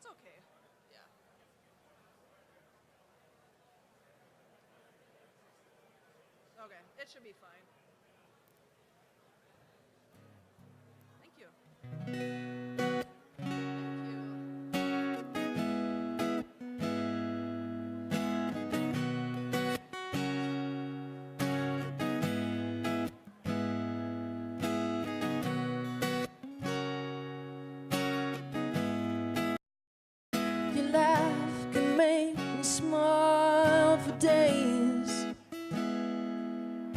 That's okay. Yeah. Okay, it should be fine. Thank you. Thank you. Your laugh can make me smile for days,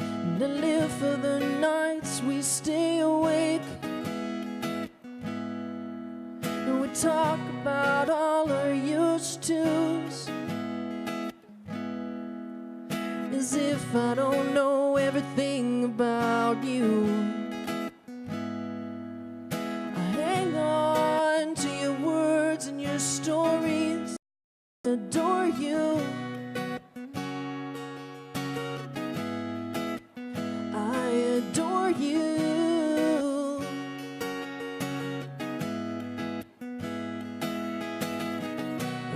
and I live for the nights we stay awake, and we talk about all our used tos, as if I don't know everything about you. I hang on to your words and your stories, adore you. I adore you.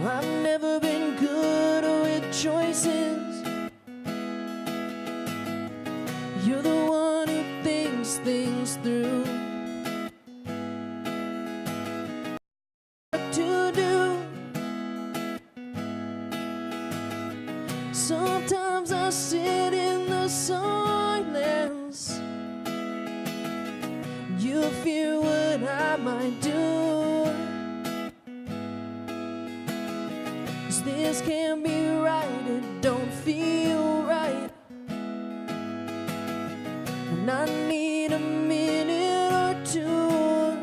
I've never been good with choices. You're the one who thinks things through. What to do? Sometimes I sit in the silence. You fear what I might do. 'Cause this can't be right, it don't feel right. And I need a minute or two.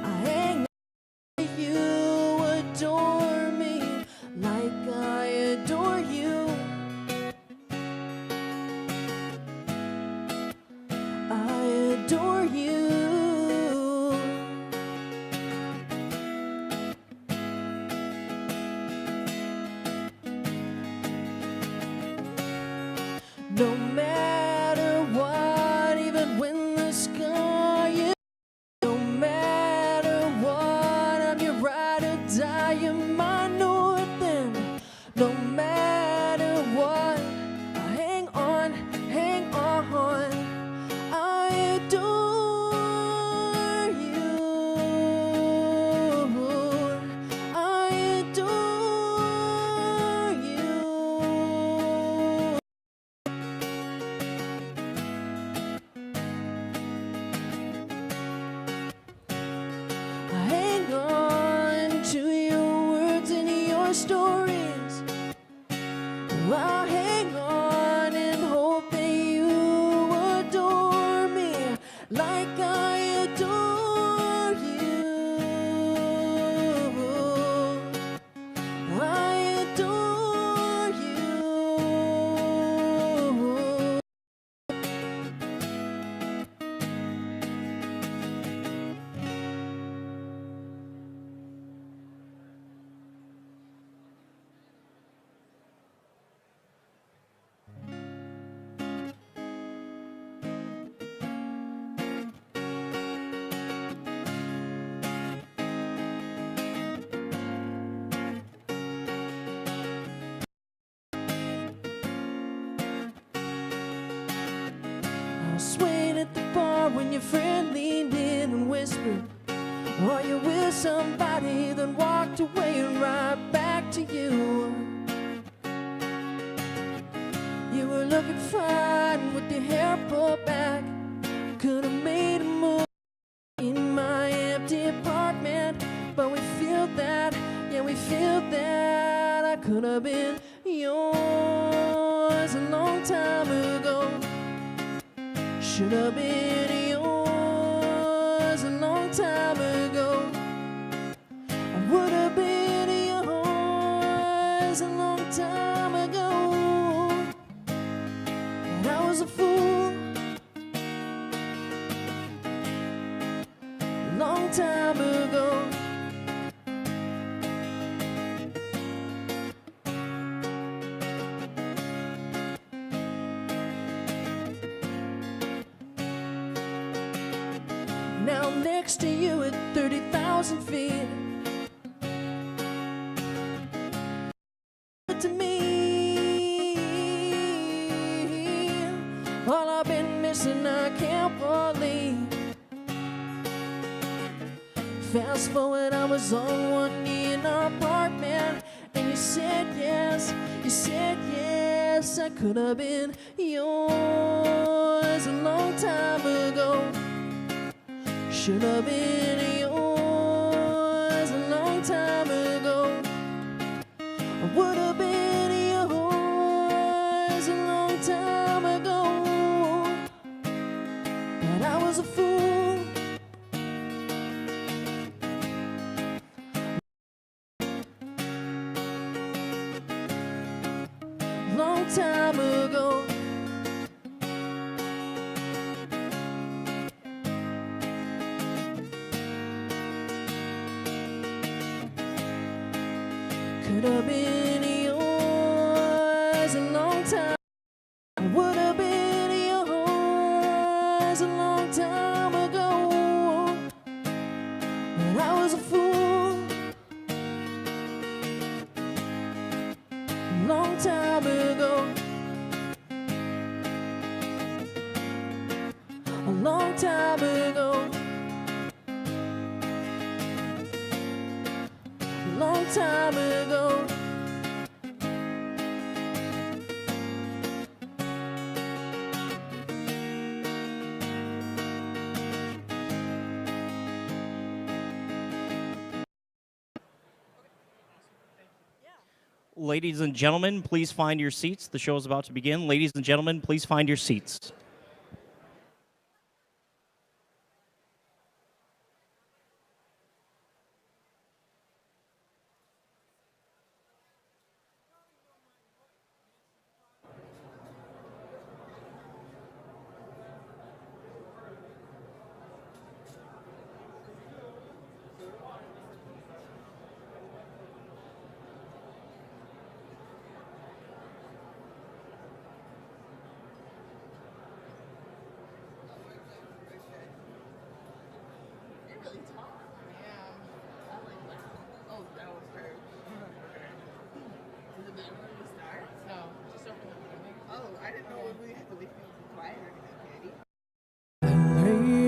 I hang on to you, adore me like I adore you. I adore you. No matter what, even when the sky is, no matter what, I'm your ride or die, you're my north then. No matter what, I hang on, I adore you. I adore you. I hang on to your words and your stories. I hang on and hope that you adore me like I adore you. I adore you. I was swaying at the bar when your friend leaned in and whispered, "Are you with somebody?" Then walked away and right back to you. You were looking fine with your hair pulled back. Could have made a move in my empty apartment, but we feel that, yeah, we feel that I could have been yours a long time ago. Should have been yours a long time ago. I would have been yours a long time ago. And I was a fool a long time ago. Now I'm next to you at 30,000 feet. All I've been missing, I can't believe. Fast forward, I was on one knee in our apartment, and you said yes, I could have been yours a long time ago. Should have been yours a long time ago. I would have been yours a long time ago. But I was a fool. Long time ago. Could have been yours a long time. Would have been yours a long time ago. But I was a fool. A long time ago. A long time ago. Long time ago. Ladies and gentlemen, please find your seats. The show is about to begin. Ladies and gentlemen, please find your seats.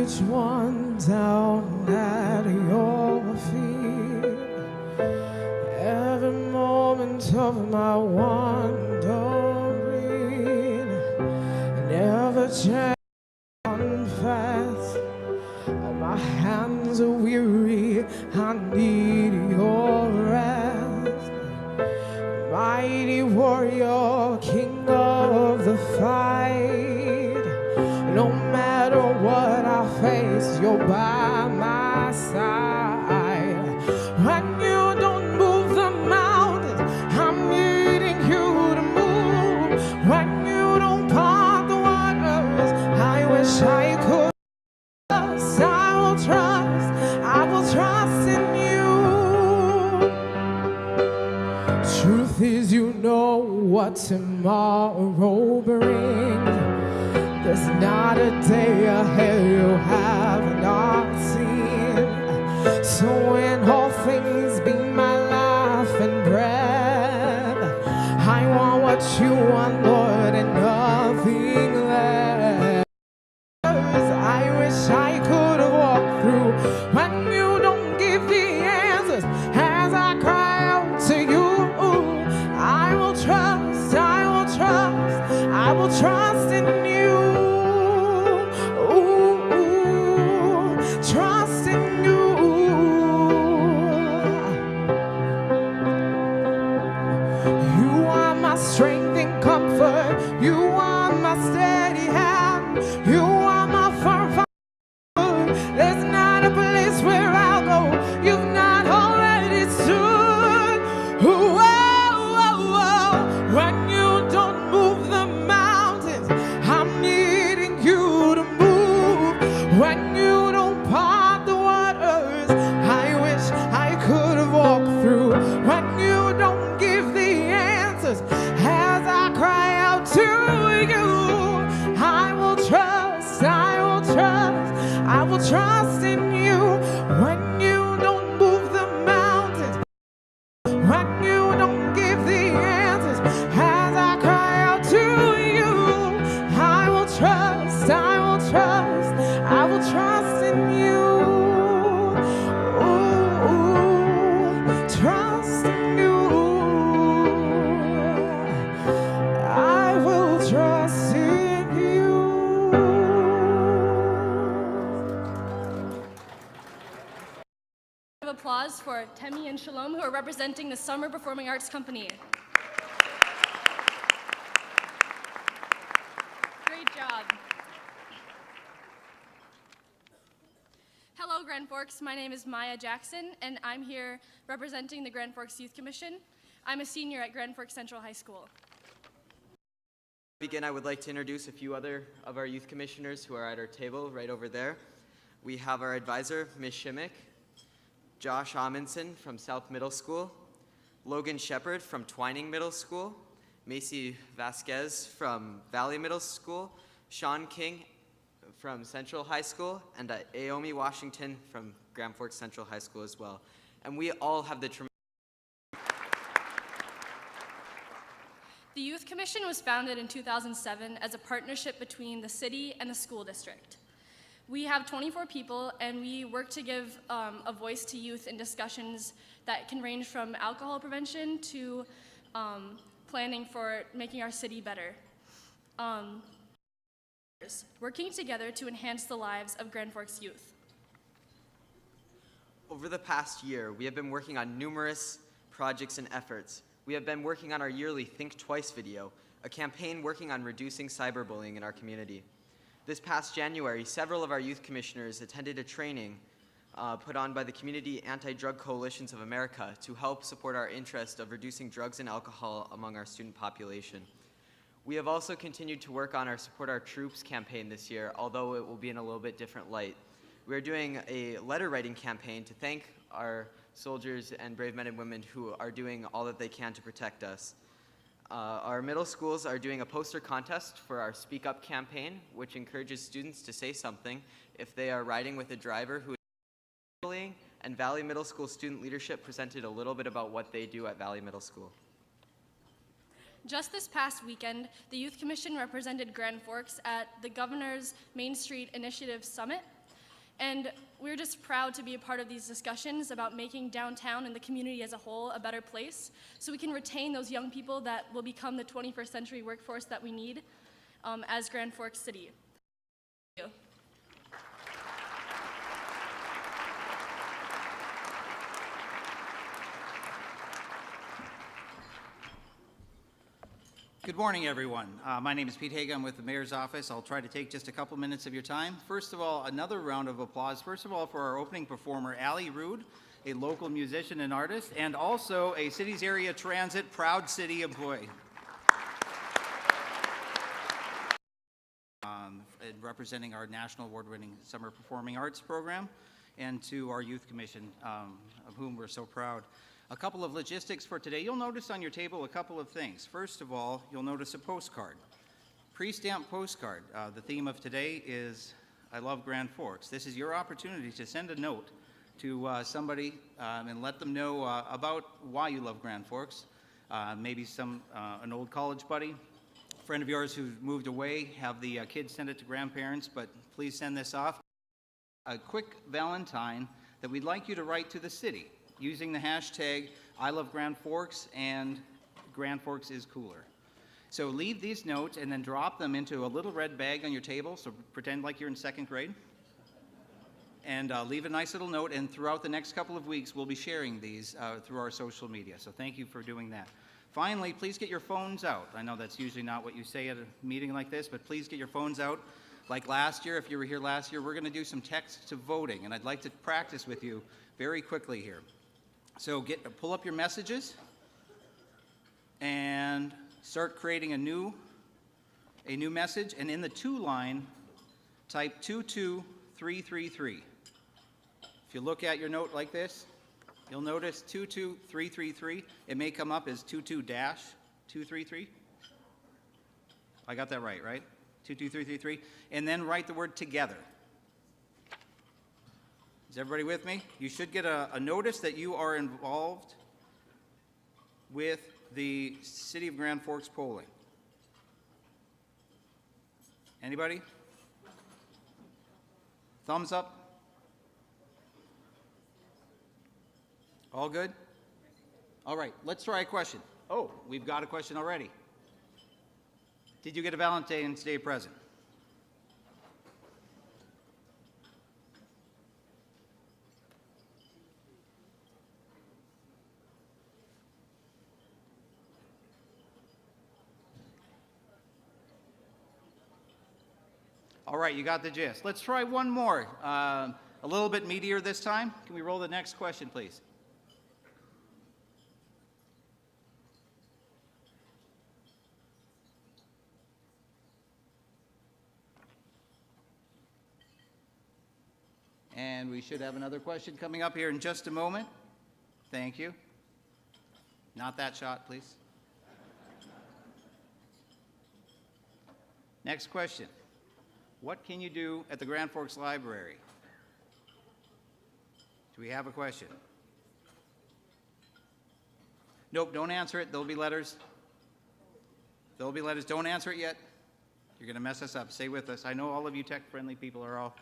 Each one down at your feet, every moment of my wandering, never change on fast. My hands are weary, I need your rest. Mighty warrior, king of the fight, no matter what I face, you're by my side. When you don't move the mountains, I'm needing you to move. When you don't part the waters, I wish I could. I will trust in you. Truth is, you know what tomorrow brings. There's not a day ahead you have not seen. So in all things be my life and bread. I want what you want, Lord, and nothing less. I wish I could have walked through when you don't give the answers. As I cry out to you, I will trust, I will trust, I will trust in you. Trust in you. You are my strength and comfort. You are my steady hand. You are my firm foundation. There's not a place where I'll go you've not already stood. Ooh, oh, oh, oh. When you don't move the mountains, I'm needing you to move. When you don't part the waters, I wish I could have walked through. When you don't give the answers, as I cry out to you, I will trust, I will trust, I will trust in you. When you don't move the mountains, when you don't give the answers, as I cry out to you, I will trust. applause for Temi and Shalom, who are representing the Summer Performing Arts Company. Great job. Hello, Grand Forks. My name is Maya Jackson, and I'm here representing the Grand Forks Youth Commission. I'm a senior at Grand Forks Central High School. To begin, I would like to introduce a few other of our youth commissioners who are at our table right over there. We have our advisor, Ms. Shimmick, Josh Amundsen from South Middle School, Logan Shepard from Twining Middle School, Macy Vasquez from Valley Middle School, Sean King from Central High School, and Aomi Washington from Grand Forks Central High School as well. And we all have the The Youth Commission was founded in 2007 as a partnership between the city and the school district. We have 24 people, and we work to give a voice to youth in discussions that can range from alcohol prevention to planning for making our city better. Working together to enhance the lives of Grand Forks youth. Over the past year, we have been working on numerous projects and efforts. We have been working on our yearly Think Twice video, a campaign working on reducing cyberbullying in our community. This past January, several of our youth commissioners attended a training put on by the Community Anti-Drug Coalitions of America to help support our interest of reducing drugs and alcohol among our student population. We have also continued to work on our Support Our Troops campaign this year, although it will be in a little bit different light. We are doing a letter writing campaign to thank our soldiers and brave men and women who are doing all that they can to protect us. Our middle schools are doing a poster contest for our Speak Up campaign, which encourages students to say something if they are riding with a driver who is bullying, and Valley Middle School student leadership presented a little bit about what they do at Valley Middle School. Just this past weekend, the Youth Commission represented Grand Forks at the Governor's Main Street Initiative Summit, and we're just proud to be a part of these discussions about making downtown and the community as a whole a better place so we can retain those young people that will become the 21st century workforce that we need as Grand Forks City. Thank you. Good morning, everyone. My name is Pete Haga. I'm with the Mayor's Office. I'll try to take just a couple minutes of your time. First of all, another round of applause. First of all, for our opening performer, Allie Rude, a local musician and artist, and also a Cities Area Transit Proud City employee. And representing our national award-winning Summer Performing Arts program, and to our Youth Commission, of whom we're so proud. A couple of logistics for today. You'll notice on your table a couple of things. First of all, you'll notice a postcard. Pre-stamped postcard. The theme of today is I Love Grand Forks. This is your opportunity to send a note to somebody and let them know about why you love Grand Forks. Maybe an old college buddy, friend of yours who moved away, have the kids send it to grandparents, but please send this off. A quick Valentine that we'd like you to write to the city, using the hashtag I Love Grand Forks and Grand Forks is cooler. So leave these notes and then drop them into a little red bag on your table, so pretend like you're in second grade. And leave a nice little note, and throughout the next couple of weeks, we'll be sharing these through our social media. So thank you for doing that. Finally, please get your phones out. I know that's usually not what you say at a meeting like this, but please get your phones out. Like last year, if you were here last year, we're gonna do some text to voting, and I'd like to practice with you very quickly here. So pull up your messages and start creating a new message, and in the to line, type 22333. If you look at your note like this, you'll notice 22333. It may come up as 22-233. I got that right? 22333. And then write the word together. Is everybody with me? You should get a notice that you are involved with the City of Grand Forks polling. Anybody? Thumbs up? All good? All right, let's try a question. Oh, we've got a question already. Did you get a Valentine's Day present? All right, you got the gist. Let's try one more. A little bit meatier this time. Can we roll the next question, please? And we should have another question coming up here in just a moment. Thank you. Not that shot, please. Next question. What can you do at the Grand Forks Library? Do we have a question? Nope, don't answer it. There'll be letters. There'll be letters. Don't answer it yet. You're going to mess us up. Stay with us. I know all of you tech-friendly people are all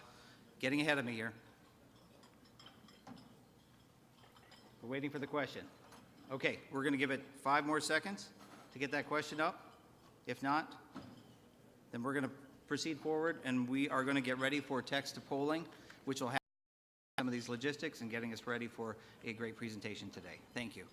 getting ahead of me here. We're waiting for the question. Okay, we're going to give it 5 more seconds to get that question up. If not, then we're going to proceed forward, and we are going to get ready for text-to polling, which will have some of these logistics and getting us ready for a great presentation today. Thank you.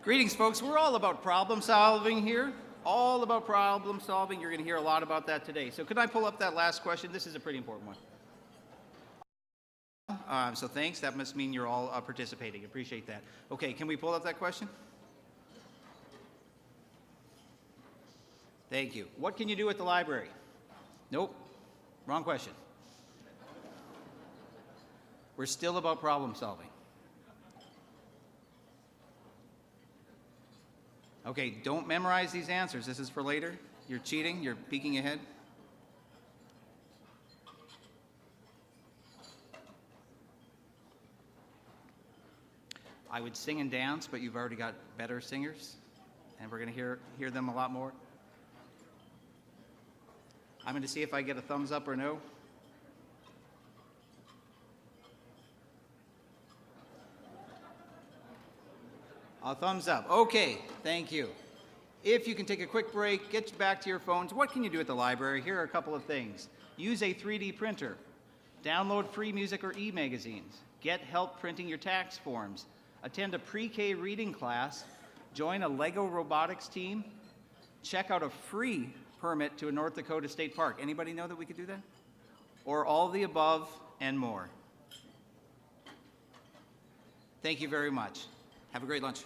Greetings, folks. We're all about problem solving here. All about problem solving. You're going to hear a lot about that today. So could I pull up that last question? This is a pretty important one. So thanks. That must mean you're all participating. Appreciate that. Okay, can we pull up that question? Thank you. What can you do at the library? Nope. Wrong question. We're still about problem solving. Okay, don't memorize these answers. This is for later. You're cheating. You're peeking ahead. I would sing and dance, but you've already got better singers, and we're going to hear them a lot more. I'm going to see if I get a thumbs up or no. A thumbs up. Okay, thank you. If you can take a quick break, get back to your phones. What can you do at the library? Here are a couple of things. Use a 3D printer. Download free music or e-magazines. Get help printing your tax forms. Attend a pre-K reading class. Join a Lego robotics team. Check out a free permit to a North Dakota state park. Anybody know that we could do that? Or all the above and more. Thank you very much. Have a great lunch.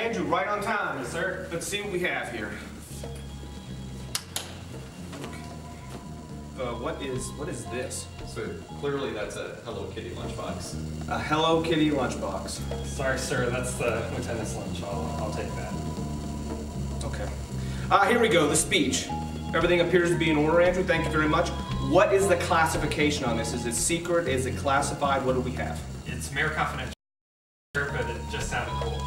Andrew, right on time. Yes, sir. Let's see what we have here. What is this? So clearly that's a Hello Kitty lunchbox. A Hello Kitty lunchbox. Sorry, sir, that's the lieutenant's lunch. I'll take that. Okay. Here we go, the speech. Everything appears to be in order, Andrew. Thank you very much. What is the classification on this? Is it secret? Is it classified? What do we have? It's mayor confidential, but it just sounded cool.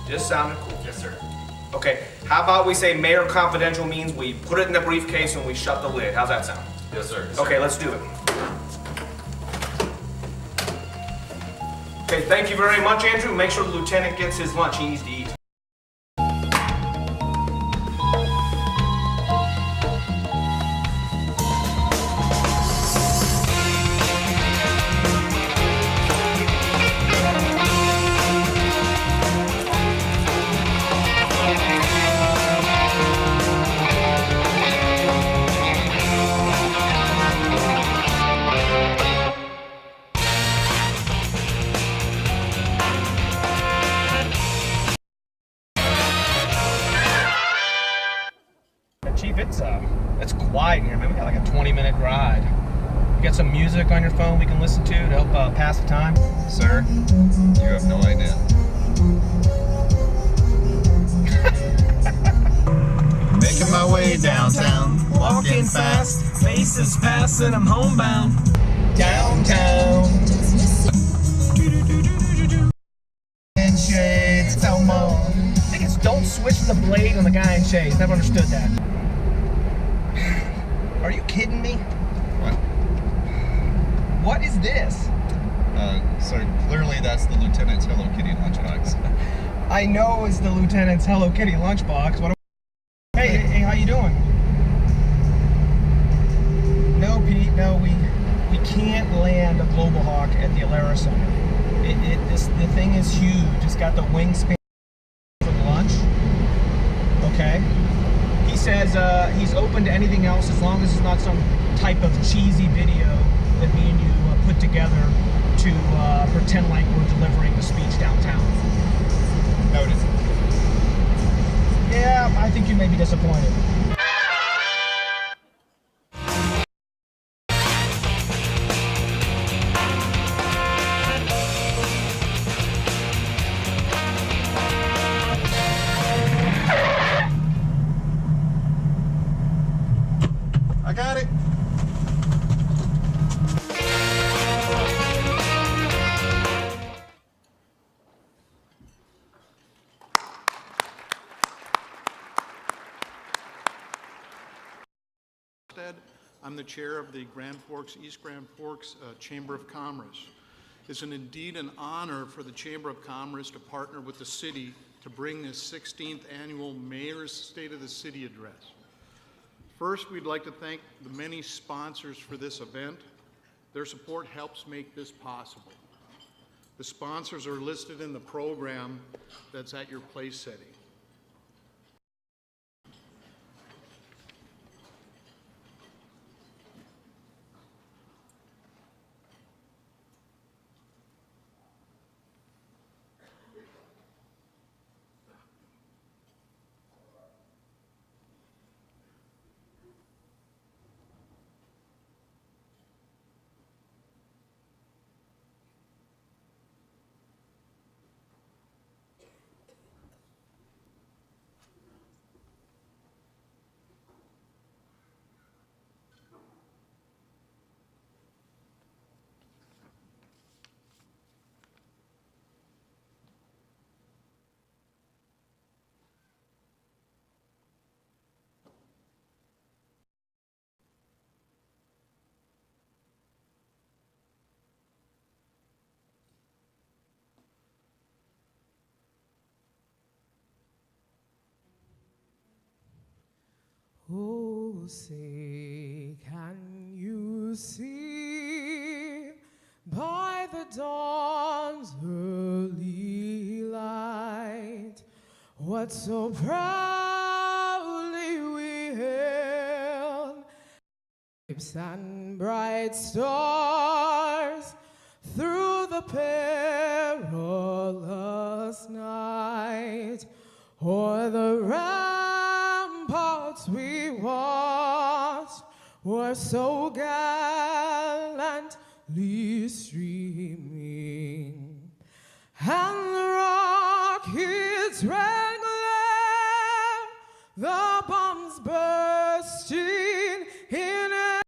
Just sounded cool. Yes, sir. Okay, how about we say mayor confidential means we put it in the briefcase and we shut the lid. How's that sound? Yes, sir. Okay, let's do it. Okay, thank you very much, Andrew. Make sure the lieutenant gets his lunch. He needs to eat. Chief, it's quiet in here, man. We got like a 20-minute ride. You got some music on your phone we can listen to help pass the time? Sir, you have no idea. Making my way downtown, walking fast, faces passing, I'm homebound. Downtown. In shades, Elmo. I think it's don't switch the blade on the guy in shades. Never understood that. Are you kidding me? What? What is this? Sir, clearly that's the lieutenant's Hello Kitty lunchbox. I know it's the lieutenant's Hello Kitty lunchbox. What? Hey, how you doing? No, Pete. No, we can't land a Global Hawk at the Alara Center. The thing is huge. It's got the wingspan for lunch. Okay. He says he's open to anything else as long as it's not some type of cheesy video that me and you put together to pretend like we're delivering a speech downtown. Noted. Yeah, I think you may be disappointed. I got it. I'm the chair of the Grand Forks, East Grand Forks Chamber of Commerce. It's indeed an honor for the Chamber of Commerce to partner with the city to bring this 16th annual Mayor's State of the City address. First, we'd like to thank the many sponsors for this event. Their support helps make this possible. The sponsors are listed in the program that's at your place setting. Oh, say, can you see by the dawn's early light what so proudly we hailed, ships and bright stars through the perilous night? o'er the ramparts we watched were so gallantly streaming, and the rockets rang loud, the bombs bursting in air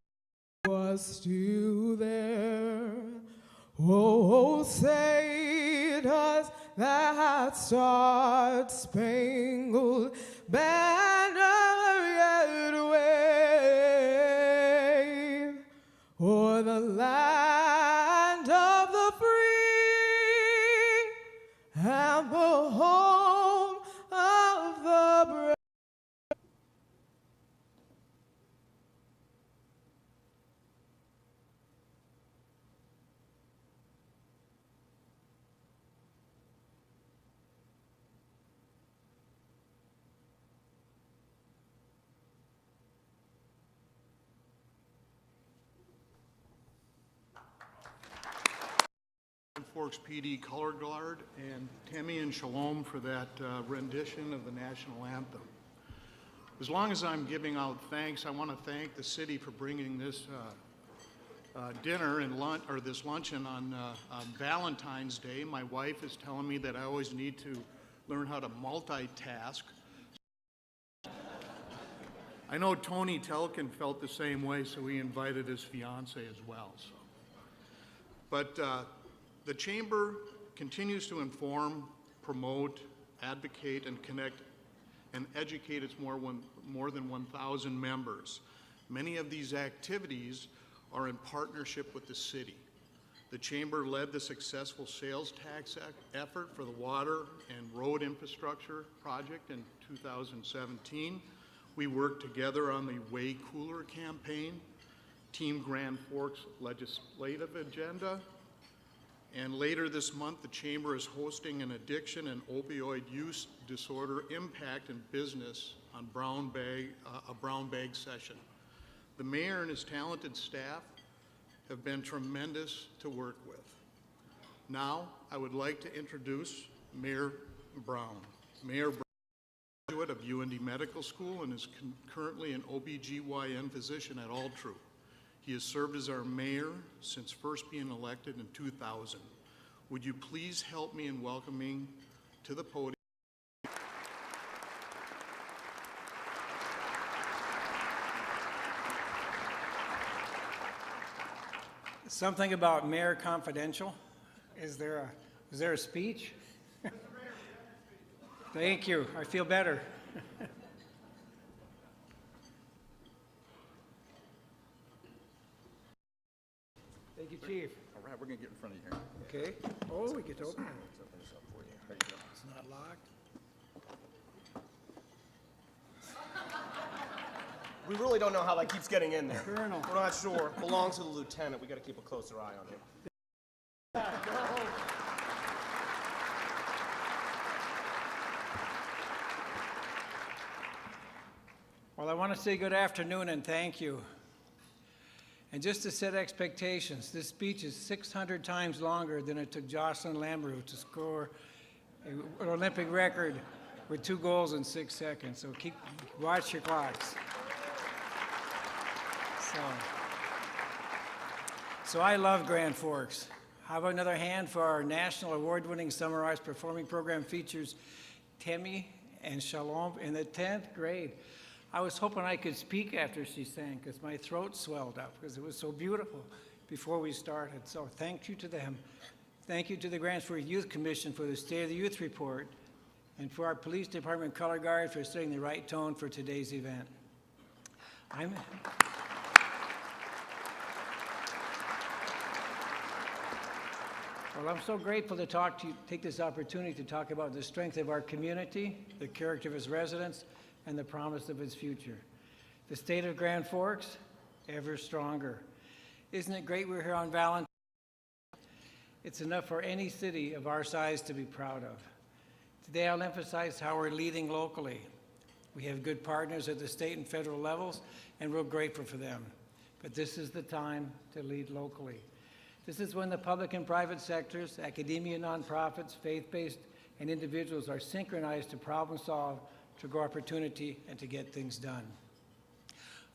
was still there. Oh, say does that star-spangled banner yet wave o'er the land of the free and the home of the brave? Forks PD Color Guard, and Tammy and Shalom for that rendition of the national anthem. As long as I'm giving out thanks, I want to thank the city for bringing this dinner and lunch, or this luncheon on Valentine's Day. My wife is telling me that I always need to learn how to multitask. I know Tony Telkin felt the same way, so he invited his fiance as well. So. But the Chamber continues to inform, promote, advocate, and connect and educate its more than 1,000 members. Many of these activities are in partnership with the city. The Chamber led the successful sales tax effort for the water and road infrastructure project in 2017. We worked together on the Way Cooler campaign, Team Grand Forks legislative agenda, and later this month, the Chamber is hosting an addiction and opioid use disorder impact in business on a brown bag session. The mayor and his talented staff have been tremendous to work with. Now, I would like to introduce Mayor Brown. Mayor Brown is a graduate of UND Medical School and is currently an OBGYN physician at Altru. He has served as our mayor since first being elected in 2000. Would you please help me in welcoming to the podium something about Mayor Confidential? Is there a speech? Thank you. I feel better. Thank you, Chief. All right, we're going to get in front of you here. Okay. Oh, we get to open it. It's not locked. We really don't know how that keeps getting in there. Colonel. We're not sure. Belongs to the lieutenant. We got to keep a closer eye on him. Well, I want to say good afternoon and thank you. And just to set expectations, this speech is 600 times longer than it took Jocelyn Lambrou to score an Olympic record with 2 goals in 6 seconds. So watch your clocks. So I love Grand Forks. How about another hand for our national award-winning Summer Arts Performing Program features Tammy and Shalom in the 10th grade. I was hoping I could speak after she sang because my throat swelled up because it was so beautiful before we started. So thank you to them. Thank you to the Grand Forks Youth Commission for the State of the Youth Report and for our Police Department Color Guard for setting the right tone for today's event. Well, I'm so grateful to take this opportunity to talk about the strength of our community, the character of its residents, and the promise of its future. The state of Grand Forks, ever stronger. Isn't it great we're here on Valentine's Day? It's enough for any city of our size to be proud of. Today I'll emphasize how we're leading locally. We have good partners at the state and federal levels, and we're grateful for them. But this is the time to lead locally. This is when the public and private sectors, academia, nonprofits, faith-based and individuals are synchronized to problem solve, to grow opportunity, and to get things done.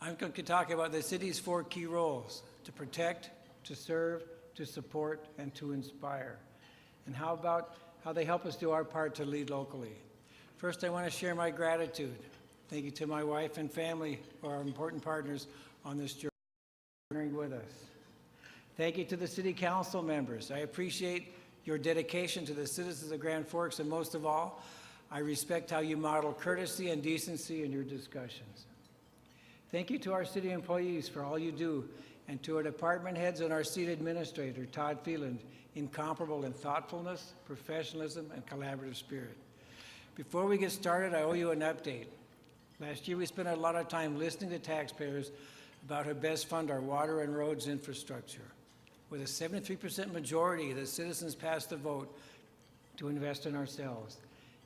I'm going to talk about the city's 4 key roles: to protect, to serve, to support, and to inspire. And how about how they help us do our part to lead locally. First, I want to share my gratitude. Thank you to my wife and family, who are important partners on this journey, partnering with us. Thank you to the City Council members. I appreciate your dedication to the citizens of Grand Forks, and most of all, I respect how you model courtesy and decency in your discussions. Thank you to our city employees for all you do, and to our department heads and our city administrator, Todd Phelan, incomparable in thoughtfulness, professionalism, and collaborative spirit. Before we get started, I owe you an update. Last year, we spent a lot of time listening to taxpayers about how best fund our water and roads infrastructure. With a 73% majority, the citizens passed the vote to invest in ourselves.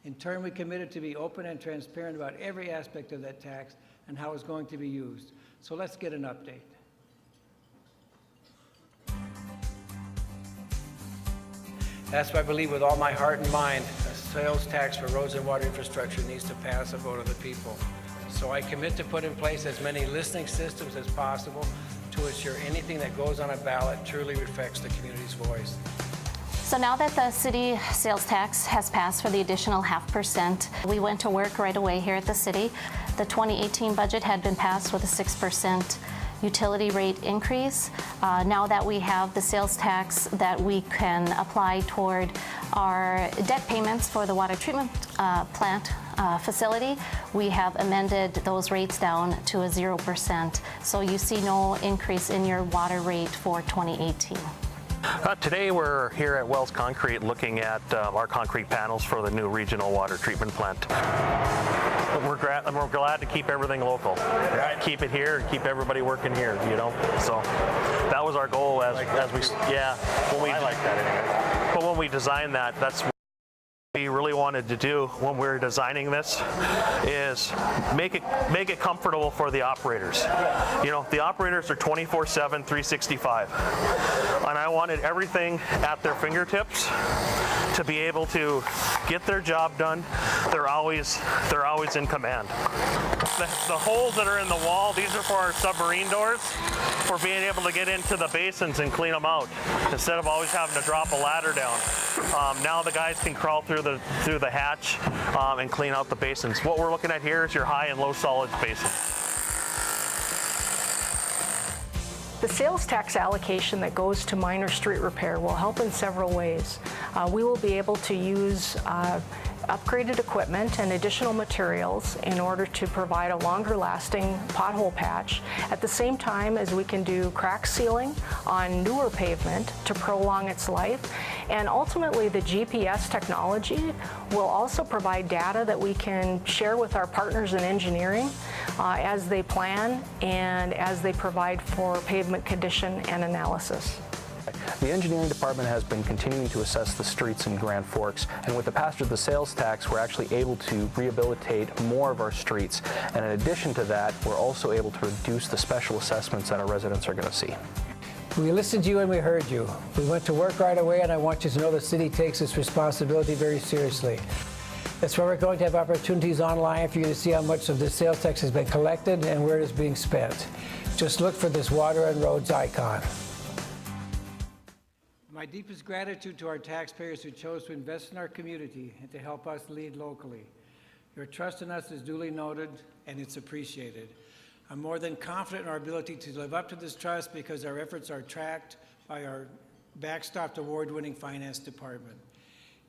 In turn, we committed to be open and transparent about every aspect of that tax and how it's going to be used. So let's get an update. That's why I believe with all my heart and mind, a sales tax for roads and water infrastructure needs to pass a vote of the people. So I commit to put in place as many listening systems as possible to ensure anything that goes on a ballot truly reflects the community's voice. So now that the city sales tax has passed for the additional 0.5%, we went to work right away here at the city. The 2018 budget had been passed with a 6% utility rate increase. Now that we have the sales tax that we can apply toward our debt payments for the water treatment plant facility, we have amended those rates down to a 0%. So you see no increase in your water rate for 2018. Today we're here at Wells Concrete looking at our concrete panels for the new regional water treatment plant. We're glad to keep everything local. Right. Keep it here, keep everybody working here, you know. So that was our goal as we, yeah. I like that anyway. But when we designed that, that's what we really wanted to do when we were designing this, is make it comfortable for the operators. You know, the operators are 24/7, 365, and I wanted everything at their fingertips to be able to get their job done. They're always in command. The holes that are in the wall, these are for our submarine doors, for being able to get into the basins and clean them out instead of always having to drop a ladder down. Now the guys can crawl through the hatch and clean out the basins. What we're looking at here is your high and low solids basin. The sales tax allocation that goes to minor street repair will help in several ways. We will be able to use upgraded equipment and additional materials in order to provide a longer lasting pothole patch, at the same time as we can do crack sealing on newer pavement to prolong its life. And ultimately, the GPS technology will also provide data that we can share with our partners in engineering as they plan and as they provide for pavement condition and analysis. The engineering department has been continuing to assess the streets in Grand Forks, and with the passage of the sales tax, we're actually able to rehabilitate more of our streets. And in addition to that, we're also able to reduce the special assessments that our residents are going to see. We listened to you and we heard you. We went to work right away, and I want you to know the city takes its responsibility very seriously. That's why we're going to have opportunities online for you to see how much of the sales tax has been collected and where it is being spent. Just look for this water and roads icon. My deepest gratitude to our taxpayers who chose to invest in our community and to help us lead locally. Your trust in us is duly noted, and it's appreciated. I'm more than confident in our ability to live up to this trust because our efforts are tracked by our backstopped award-winning finance department.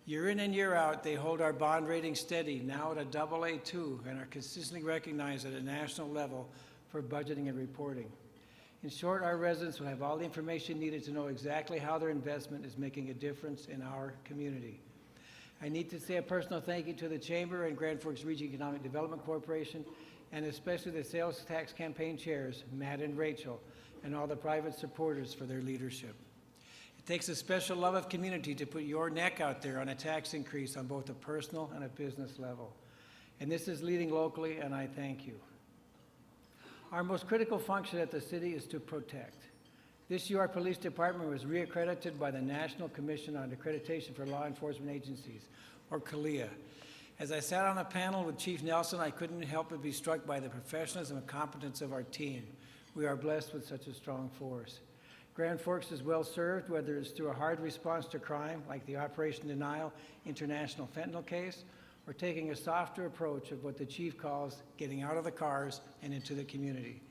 Year in and year out, they hold our bond rating steady, now at a AA2, and are consistently recognized at a national level for budgeting and reporting. In short, our residents will have all the information needed to know exactly how their investment is making a difference in our community. I need to say a personal thank you to the Chamber and Grand Forks Region Economic Development Corporation, and especially the sales tax campaign chairs, Matt and Rachel, and all the private supporters for their leadership. It takes a special love of community to put your neck out there on a tax increase on both a personal and a business level. And this is leading locally, and I thank you. Our most critical function at the city is to protect. This year, our police department was reaccredited by the National Commission on Accreditation for Law Enforcement Agencies. or CALEA. As I sat on a panel with Chief Nelson, I couldn't help but be struck by the professionalism and competence of our team. We are blessed with such a strong force. Grand Forks is well served, whether it's through a hard response to crime, like the Operation Denial International Fentanyl case, or taking a softer approach of what the Chief calls getting out of the cars and into the community.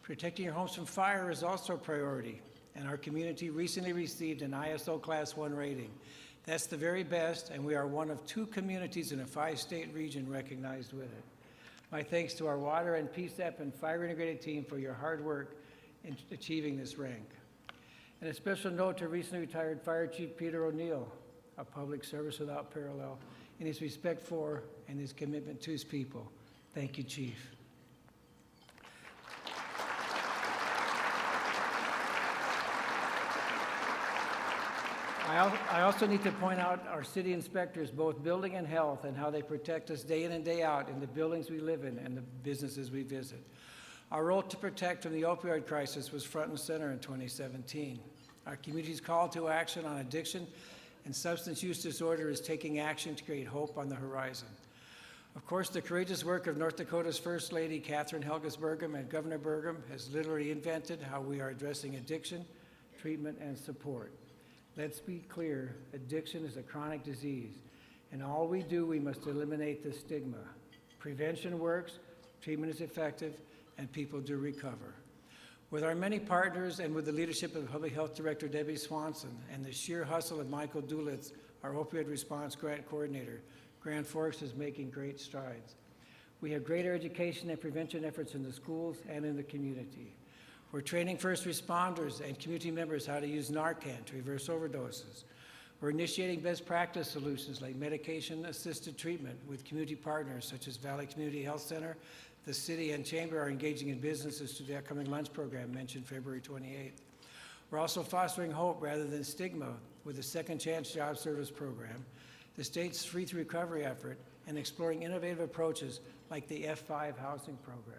Protecting your homes from fire is also a priority, and our community recently received an ISO Class 1 rating. That's the very best, and we are one of 2 communities in a 5-state region recognized with it. My thanks to our water and PSEP and fire integrated team for your hard work in achieving this rank. And a special note to recently retired Fire Chief Peter O'Neill, a public service without parallel, in his respect for and his commitment to his people. Thank you, Chief. I also need to point out our city inspectors, both building and health, and how they protect us day in and day out in the buildings we live in and the businesses we visit. Our role to protect from the opioid crisis was front and center in 2017. Our community's call to action on addiction and substance use disorder is taking action to create hope on the horizon. Of course, the courageous work of North Dakota's First Lady, Catherine Helgas Burgum, and Governor Burgum has literally invented how we are addressing addiction, treatment, and support. Let's be clear, addiction is a chronic disease, and all we do, we must eliminate the stigma. Prevention works, treatment is effective, and people do recover. With our many partners and with the leadership of Public Health Director Debbie Swanson and the sheer hustle of Michael Dulitz, our opioid response grant coordinator, Grand Forks is making great strides. We have greater education and prevention efforts in the schools and in the community. We're training first responders and community members how to use Narcan to reverse overdoses. We're initiating best practice solutions like medication-assisted treatment with community partners such as Valley Community Health Center. The city and chamber are engaging in businesses through the upcoming lunch program mentioned February 28th. We're also fostering hope rather than stigma with the Second Chance Job Service Program, the state's Free to Recovery effort, and exploring innovative approaches like the F5 housing program.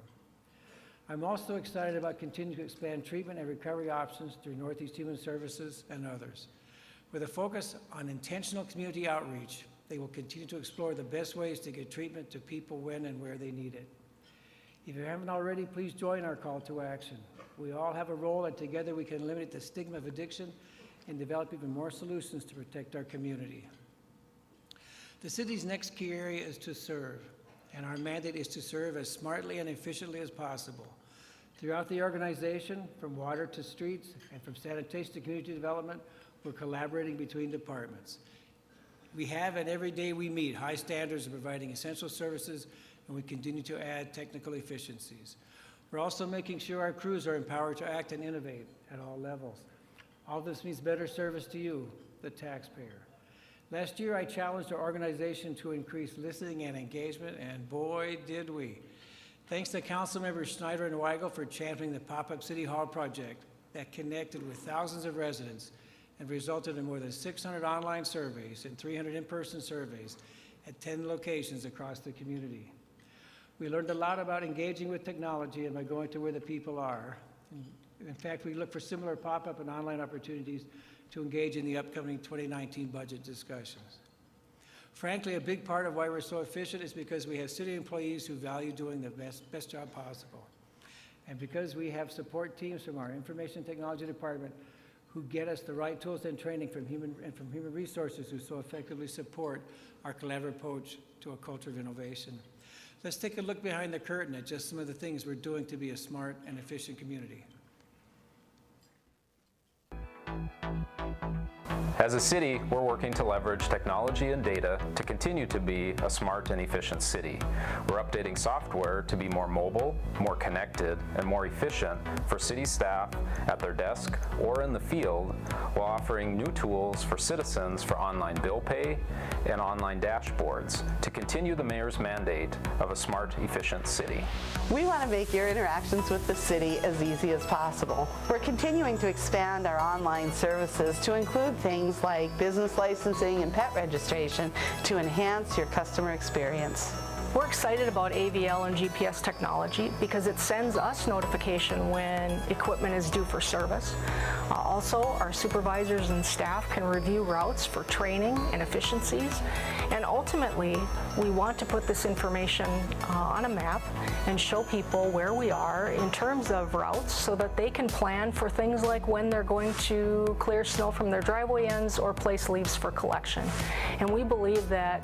I'm also excited about continuing to expand treatment and recovery options through Northeast Human Services and others. With a focus on intentional community outreach, they will continue to explore the best ways to get treatment to people when and where they need it. If you haven't already, please join our call to action. We all have a role, and together we can eliminate the stigma of addiction and develop even more solutions to protect our community. The city's next key area is to serve, and our mandate is to serve as smartly and efficiently as possible. Throughout the organization, from water to streets and from sanitation to community development, we're collaborating between departments. We have, and every day we meet, high standards of providing essential services, and we continue to add technical efficiencies. We're also making sure our crews are empowered to act and innovate at all levels. All this means better service to you, the taxpayer. Last year, I challenged our organization to increase listening and engagement, and boy, did we. Thanks to Council Members Schneider and Weigel for championing the Pop-Up City Hall project that connected with thousands of residents and resulted in more than 600 online surveys and 300 in-person surveys at 10 locations across the community. We learned a lot about engaging with technology and by going to where the people are. In fact, we look for similar pop-up and online opportunities to engage in the upcoming 2019 budget discussions. Frankly, a big part of why we're so efficient is because we have city employees who value doing the best job possible. And because we have support teams from our information technology department who get us the right tools and training from human resources who so effectively support our collaborative approach to a culture of innovation. Let's take a look behind the curtain at just some of the things we're doing to be a smart and efficient community. As a city, we're working to leverage technology and data to continue to be a smart and efficient city. We're updating software to be more mobile, more connected, and more efficient for city staff at their desk or in the field, while offering new tools for citizens for online bill pay and online dashboards to continue the mayor's mandate of a smart, efficient city. We want to make your interactions with the city as easy as possible. We're continuing to expand our online services to include things like business licensing and pet registration to enhance your customer experience. We're excited about AVL and GPS technology because it sends us notification when equipment is due for service. Also, our supervisors and staff can review routes for training and efficiencies. And ultimately, we want to put this information on a map and show people where we are in terms of routes so that they can plan for things like when they're going to clear snow from their driveway ends or place leaves for collection. And we believe that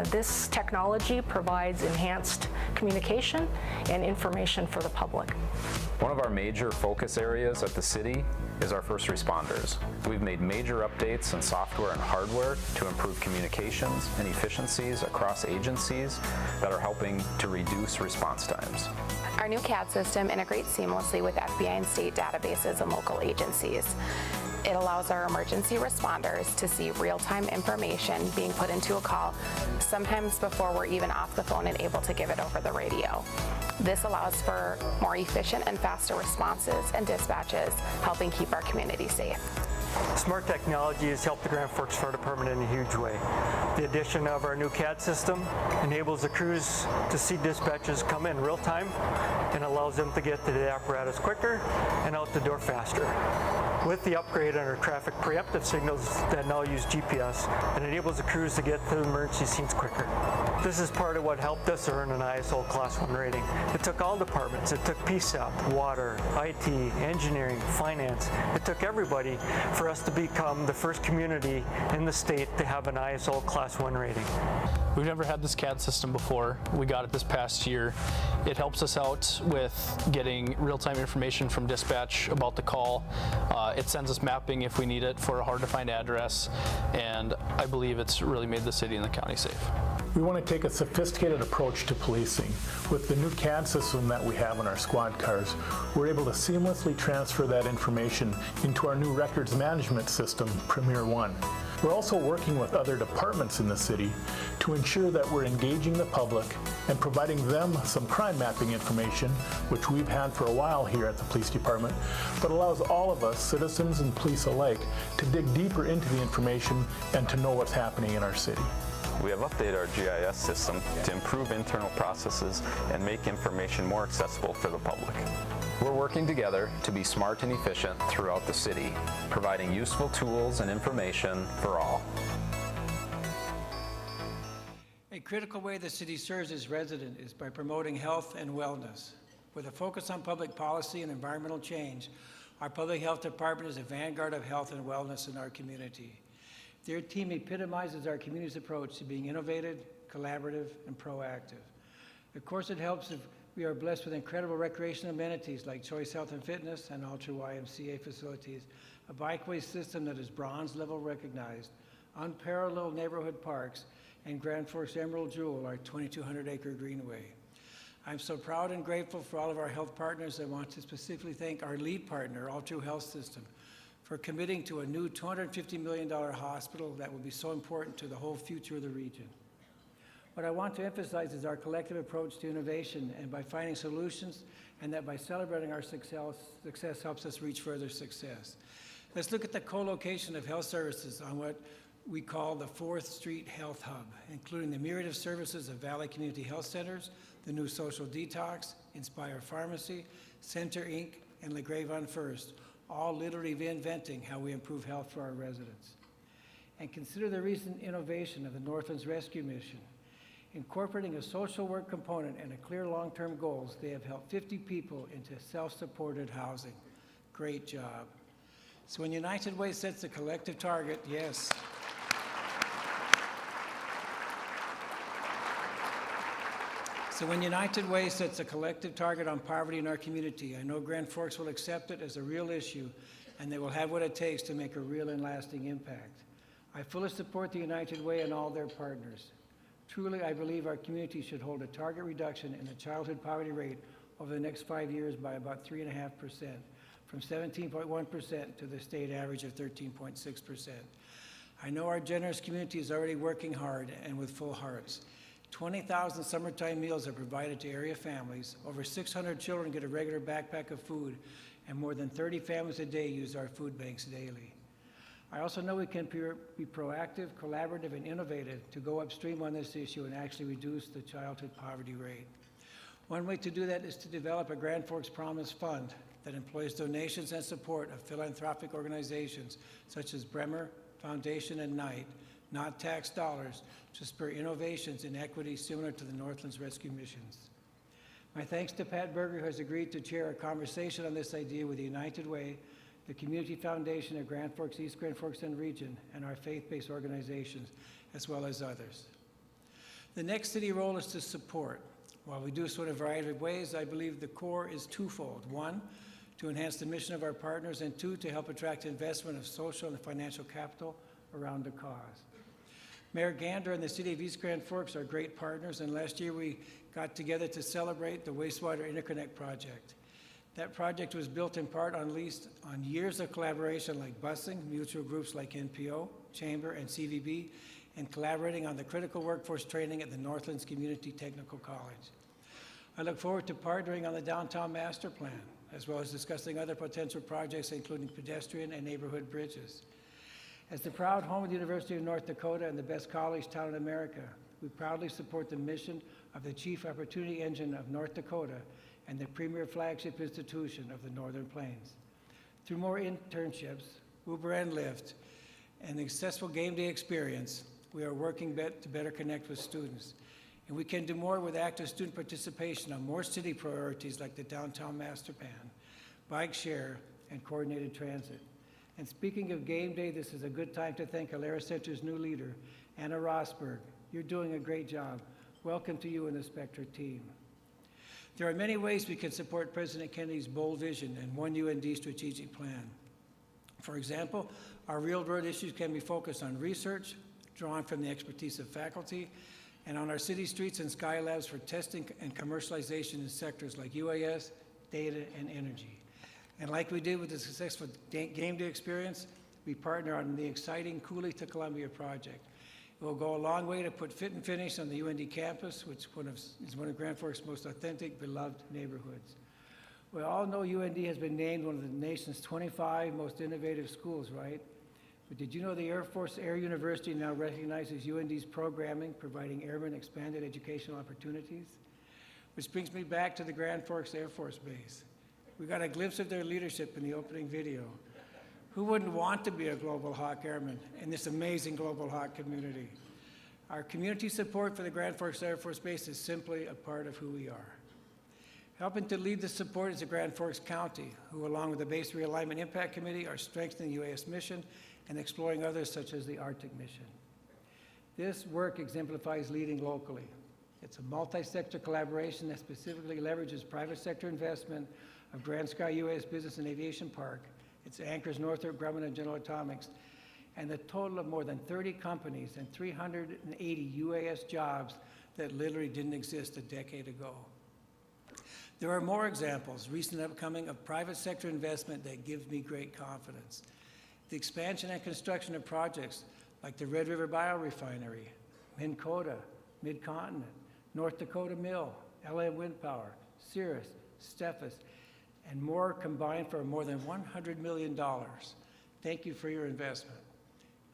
this technology provides enhanced communication and information for the public. One of our major focus areas at the city is our first responders. We've made major updates in software and hardware to improve communications and efficiencies across agencies that are helping to reduce response times. Our new CAD system integrates seamlessly with FBI and state databases and local agencies. It allows our emergency responders to see real-time information being put into a call, sometimes before we're even off the phone and able to give it over the radio. This allows for more efficient and faster responses and dispatches, helping keep our community safe. Smart technology has helped the Grand Forks Fire Department in a huge way. The addition of our new CAD system enables the crews to see dispatches come in real time and allows them to get to the apparatus quicker and out the door faster. With the upgrade on our traffic preemptive signals that now use GPS, it enables the crews to get to the emergency scenes quicker. This is part of what helped us earn an ISO Class 1 rating. It took all departments. It took PSAP, water, IT, engineering, finance. It took everybody for us to become the first community in the state to have an ISO Class 1 rating. We've never had this CAD system before. We got it this past year. It helps us out with getting real-time information from dispatch about the call. It sends us mapping if we need it for a hard-to-find address, and I believe it's really made the city and the county safe. We want to take a sophisticated approach to policing. With the new CAD system that we have in our squad cars, we're able to seamlessly transfer that information into our new records management system, Premier One. We're also working with other departments in the city to ensure that we're engaging the public and providing them some crime mapping information, which we've had for a while here at the police department, but allows all of us, citizens and police alike, to dig deeper into the information and to know what's happening in our city. We have updated our GIS system to improve internal processes and make information more accessible for the public. We're working together to be smart and efficient throughout the city, providing useful tools and information for all. A critical way the city serves its residents is by promoting health and wellness. With a focus on public policy and environmental change, our public health department is a vanguard of health and wellness in our community. Their team epitomizes our community's approach to being innovative, collaborative, and proactive. Of course, it helps if we are blessed with incredible recreational amenities like Choice Health and Fitness and Ultra YMCA facilities, a bikeway system that is bronze level recognized, unparalleled neighborhood parks, and Grand Forks Emerald Jewel, our 2,200-acre greenway. I'm so proud and grateful for all of our health partners. I want to specifically thank our lead partner, Ultra Health System, for committing to a new $250 million hospital that will be so important to the whole future of the region. What I want to emphasize is our collective approach to innovation and by finding solutions, and that by celebrating our success helps us reach further success. Let's look at the co-location of health services on what we call the 4th Street Health Hub, including the myriad of services of Valley Community Health Centers, the new Social Detox, Inspire Pharmacy, Center Inc., and LaGrave on First, all literally reinventing how we improve health for our residents. And consider the recent innovation of the Northlands Rescue Mission. Incorporating a social work component and a clear long-term goals, they have helped 50 people into self-supported housing. Great job. So when United Way sets a collective target, yes. So when United Way sets a collective target on poverty in our community, I know Grand Forks will accept it as a real issue, and they will have what it takes to make a real and lasting impact. I fully support the United Way and all their partners. Truly, I believe our community should hold a target reduction in the childhood poverty rate over the next 5 years by about 3.5%, from 17.1% to the state average of 13.6%. I know our generous community is already working hard and with full hearts. 20,000 summertime meals are provided to area families. Over 600 children get a regular backpack of food, and more than 30 families a day use our food banks daily. I also know we can be proactive, collaborative, and innovative to go upstream on this issue and actually reduce the childhood poverty rate. One way to do that is to develop a Grand Forks Promise Fund that employs donations and support of philanthropic organizations such as Bremer Foundation and Knight, not tax dollars, to spur innovations in equity similar to the Northlands Rescue Missions. My thanks to Pat Berger, who has agreed to chair a conversation on this idea with the United Way, the Community Foundation of Grand Forks, East Grand Forks and Region, and our faith-based organizations, as well as others. The next city role is to support. While we do so in a variety of ways, I believe the core is twofold. One, to enhance the mission of our partners, and two, to help attract investment of social and financial capital around the cause. Mayor Gander and the City of East Grand Forks are great partners, and last year we got together to celebrate the Wastewater Interconnect project. That project was built in part on years of collaboration like busing, mutual groups like NPO, Chamber, and CVB, and collaborating on the critical workforce training at the Northlands Community Technical College. I look forward to partnering on the Downtown Master Plan, as well as discussing other potential projects, including pedestrian and neighborhood bridges. As the proud home of the University of North Dakota and the best college town in America, we proudly support the mission of the Chief Opportunity Engine of North Dakota and the premier flagship institution of the Northern Plains. Through more internships, Uber and Lyft, and the successful game day experience, we are working to better connect with students. And we can do more with active student participation on more city priorities like the Downtown Master Plan, bike share, and coordinated transit. And speaking of game day, this is a good time to thank Alara Center's new leader, Anna Rosberg. You're doing a great job. Welcome to you and the Spectra team. There are many ways we can support President Kennedy's bold vision and one UND strategic plan. For example, our real-world issues can be focused on research, drawn from the expertise of faculty, and on our city streets and sky labs for testing and commercialization in sectors like UAS, data, and energy. And like we did with the successful game day experience, we partner on the exciting Cooley to Columbia project. It will go a long way to put fit and finish on the UND campus, which is one of Grand Forks' most authentic, beloved neighborhoods. We all know UND has been named one of the nation's 25 most innovative schools, right? But did you know the Air Force Air University now recognizes UND's programming, providing airmen expanded educational opportunities? Which brings me back to the Grand Forks Air Force Base. We got a glimpse of their leadership in the opening video. Who wouldn't want to be a Global Hawk Airman in this amazing Global Hawk community? Our community support for the Grand Forks Air Force Base is simply a part of who we are. Helping to lead the support is the Grand Forks County, who along with the Base Realignment Impact Committee are strengthening the UAS mission and exploring others such as the Arctic mission. This work exemplifies leading locally. It's a multi-sector collaboration that specifically leverages private sector investment of Grand Sky UAS Business and Aviation Park, its anchors Northrop Grumman and General Atomics, and the total of more than 30 companies and 380 UAS jobs that literally didn't exist a decade ago. There are more examples, recent upcoming, of private sector investment that gives me great confidence. The expansion and construction of projects like the Red River Biorefinery, Minn Kota, Mid-Continent, North Dakota Mill, LM Wind Power, Cirrus, Steffes, and more combined for more than $100 million. Thank you for your investment.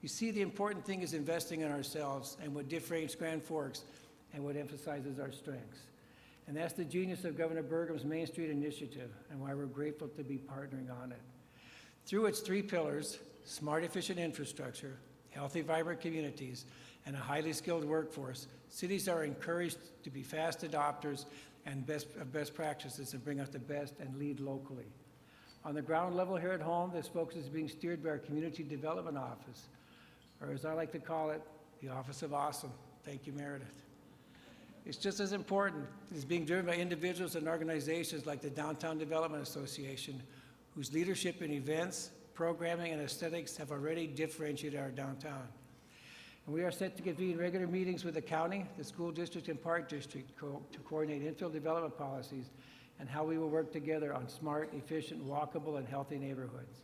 You see, the important thing is investing in ourselves and what differentiates Grand Forks and what emphasizes our strengths. And that's the genius of Governor Burgum's Main Street Initiative and why we're grateful to be partnering on it. Through its 3 pillars, smart, efficient infrastructure, healthy, vibrant communities, and a highly skilled workforce, cities are encouraged to be fast adopters and best practices and bring out the best and lead locally. On the ground level here at home, this focus is being steered by our Community Development Office, or as I like to call it, the Office of Awesome. Thank you, Meredith. It's just as important. It's being driven by individuals and organizations like the Downtown Development Association, whose leadership in events, programming, and aesthetics have already differentiated our downtown. And we are set to convene regular meetings with the county, the school district, and park district to coordinate infill development policies and how we will work together on smart, efficient, walkable, and healthy neighborhoods.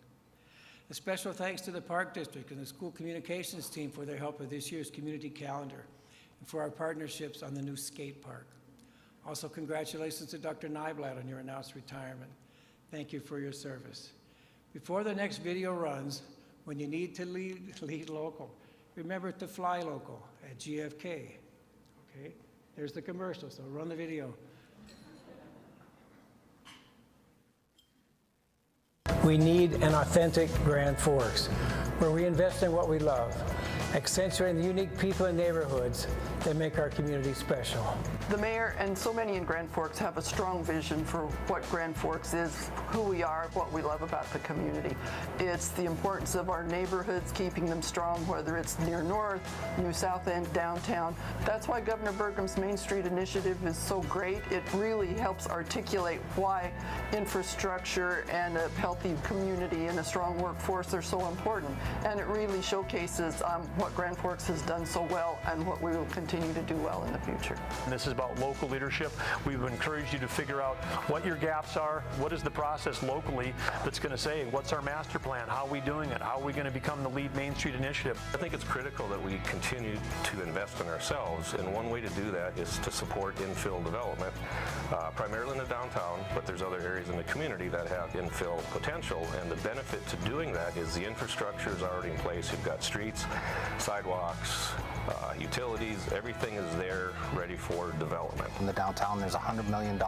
A special thanks to the park district and the school communications team for their help with this year's community calendar and for our partnerships on the new skate park. Also, congratulations to Dr. Nyblatt on your announced retirement. Thank you for your service. Before the next video runs, When you need to lead local, remember to fly local at GFK. Okay, there's the commercial, so run the video. We need an authentic Grand Forks, where we invest in what we love, accentuating the unique people and neighborhoods that make our community special. The mayor and so many in Grand Forks have a strong vision for what Grand Forks is, who we are, what we love about the community. It's the importance of our neighborhoods, keeping them strong, whether it's near North, New South End, downtown. That's why Governor Burgum's Main Street initiative is so great. It really helps articulate why infrastructure and a healthy community and a strong workforce are so important. And it really showcases what Grand Forks has done so well and what we will continue to do well in the future. And this is about local leadership. We've encouraged you to figure out what your gaps are, what is the process locally that's going to say, what's our master plan, how are we doing it, how are we going to become the lead Main Street initiative. I think it's critical that we continue to invest in ourselves, and one way to do that is to support infill development, primarily in the downtown, but there's other areas in the community that have infill potential, and the benefit to doing that is the infrastructure is already in place. You've got streets, sidewalks, utilities, everything is there ready for development. In the downtown, there's $100 million in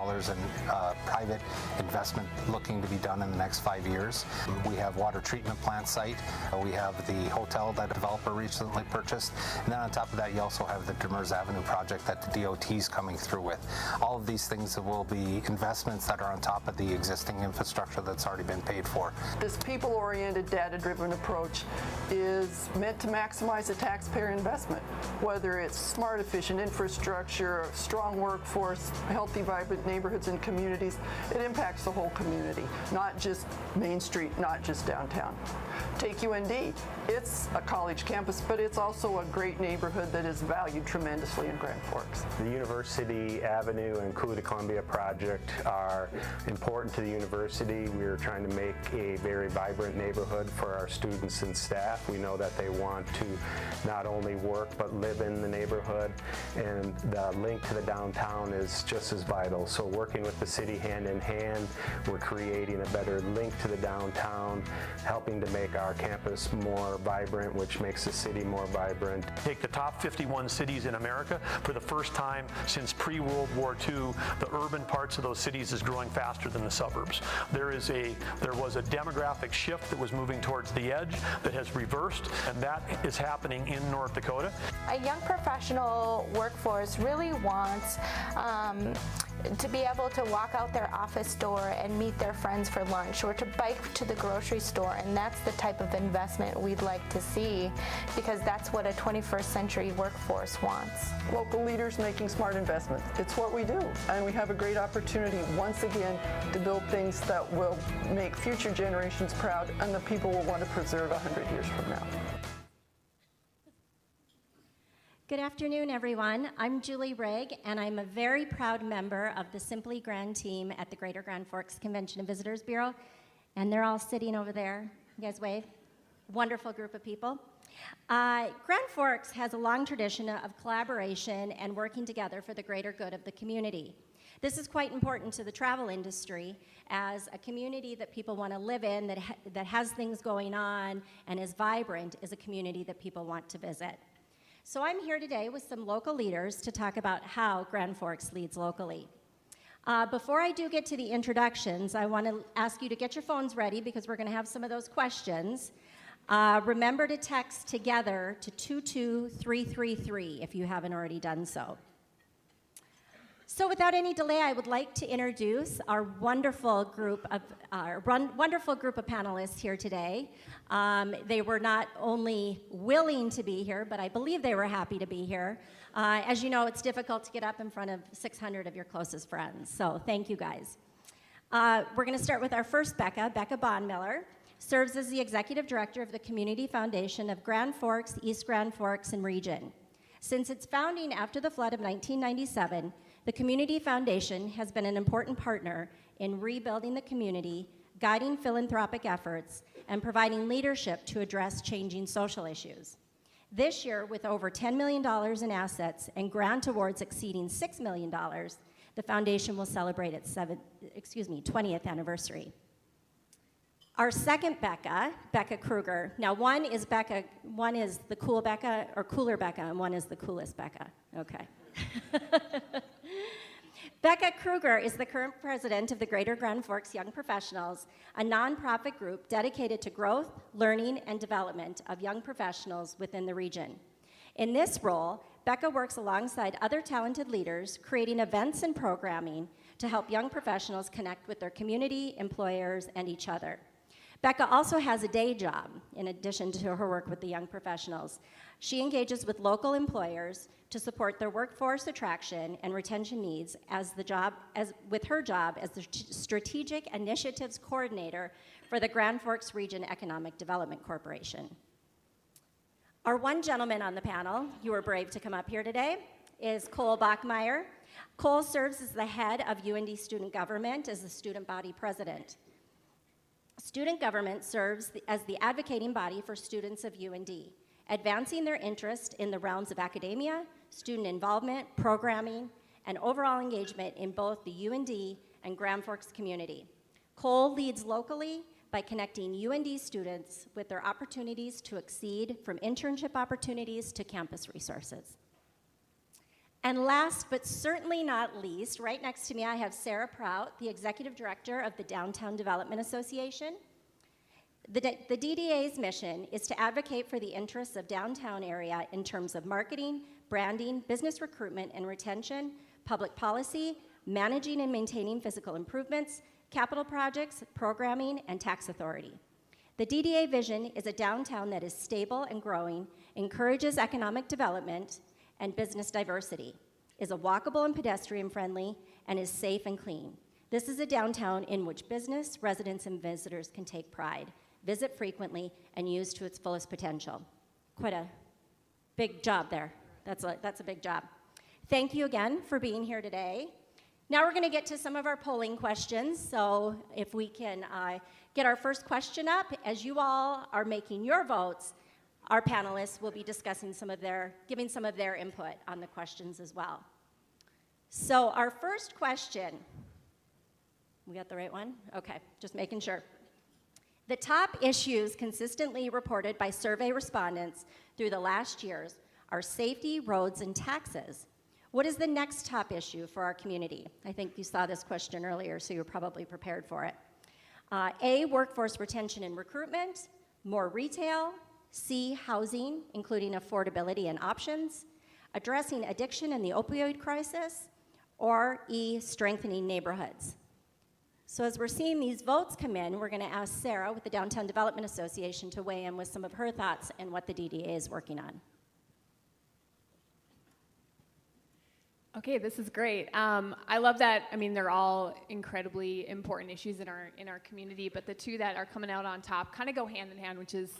private investment looking to be done in the next 5 years. We have water treatment plant site. We have the hotel that a developer recently purchased. And then on top of that, you also have the Demers Avenue project that the DOT is coming through with. All of these things will be investments that are on top of the existing infrastructure that's already been paid for. This people-oriented, data-driven approach is meant to maximize the taxpayer investment, whether it's smart, efficient infrastructure, a strong workforce, healthy, vibrant neighborhoods and communities. It impacts the whole community, not just Main Street, not just downtown. Take UND. It's a college campus, but it's also a great neighborhood that is valued tremendously in Grand Forks. The University Avenue and Coup de Columbia project are important to the university. We're trying to make a very vibrant neighborhood for our students and staff. We know that they want to not only work but live in the neighborhood, and the link to the downtown is just as vital. So working with the city hand in hand, we're creating a better link to the downtown, helping to make our campus more vibrant, which makes the city more vibrant. Take the top 51 cities in America. For the first time since pre-World War II, the urban parts of those cities is growing faster than the suburbs. There was a demographic shift that was moving towards the edge that has reversed, and that is happening in North Dakota. A young professional workforce really wants to be able to walk out their office door and meet their friends for lunch, or to bike to the grocery store, and that's the type of investment we'd like to see, because that's what a 21st century workforce wants. Local leaders making smart investments. It's what we do, and we have a great opportunity once again to build things that will make future generations proud and the people will want to preserve 100 years from now. Good afternoon, everyone. I'm Julie Rigg, and I'm a very proud member of the Simply Grand team at the Greater Grand Forks Convention and Visitors Bureau, and they're all sitting over there. You guys wave. Wonderful group of people. Grand Forks has a long tradition of collaboration and working together for the greater good of the community. This is quite important to the travel industry, as a community that people want to live in, that has things going on and is vibrant, is a community that people want to visit. So I'm here today with some local leaders to talk about how Grand Forks leads locally. Before I do get to the introductions, I want to ask you to get your phones ready, because we're going to have some of those questions. Remember to text together to 22333 if you haven't already done so. So without any delay, I would like to introduce our wonderful group of panelists here today. They were not only willing to be here, but I believe they were happy to be here. As you know, it's difficult to get up in front of 600 of your closest friends, so thank you guys. We're going to start with our first Becca. Becca Bondmiller serves as the Executive Director of the Community Foundation of Grand Forks, East Grand Forks, and Region. Since its founding after the flood of 1997, the Community Foundation has been an important partner in rebuilding the community, guiding philanthropic efforts, and providing leadership to address changing social issues. This year, with over $10 million in assets and grant awards exceeding $6 million, the foundation will celebrate its 20th anniversary. Our second Becca, Becca Krueger. Now one is the cool Becca or cooler Becca, and one is the coolest Becca. Okay. Becca Krueger is the current president of the Greater Grand Forks Young Professionals, a nonprofit group dedicated to growth, learning, and development of young professionals within the region. In this role, Becca works alongside other talented leaders, creating events and programming to help young professionals connect with their community, employers, and each other. Becca also has a day job, in addition to her work with the young professionals. She engages with local employers to support their workforce attraction and retention needs with her job as the Strategic Initiatives Coordinator for the Grand Forks Region Economic Development Corporation. Our one gentleman on the panel, you were brave to come up here today, is Cole Bachmeyer. Cole serves as the head of UND Student Government as the student body president. Student government serves as the advocating body for students of UND, advancing their interest in the realms of academia, student involvement, programming, and overall engagement in both the UND and Grand Forks community. Cole leads locally by connecting UND students with their opportunities to exceed, from internship opportunities to campus resources. And last but certainly not least, right next to me I have Sarah Prowl, the Executive Director of the Downtown Development Association. The DDA's mission is to advocate for the interests of downtown area in terms of marketing, branding, business recruitment and retention, public policy, managing and maintaining physical improvements, capital projects, programming, and tax authority. The DDA vision is a downtown that is stable and growing, encourages economic development and business diversity, is a walkable and pedestrian friendly, and is safe and clean. This is a downtown in which business, residents, and visitors can take pride, visit frequently, and use to its fullest potential. Quite a big job there. That's a big job. Thank you again for being here today. Now we're gonna get to some of our polling questions, so if we can get our first question up. As you all are making your votes, our panelists will be discussing giving some of their input on the questions as well. So our first question, we got the right one? Okay, just making sure. The top issues consistently reported by survey respondents through the last years are safety, roads, and taxes. What is the next top issue for our community? I think you saw this question earlier, so you're probably prepared for it. A, workforce retention and recruitment, more retail, C, housing, including affordability and options, addressing addiction and the opioid crisis, or E, strengthening neighborhoods. So as we're seeing these votes come in, we're going to ask Sarah with the Downtown Development Association to weigh in with some of her thoughts and what the DDA is working on. Okay, this is great. I love that. I mean, they're all incredibly important issues in our community, but the two that are coming out on top kind of go hand in hand, which is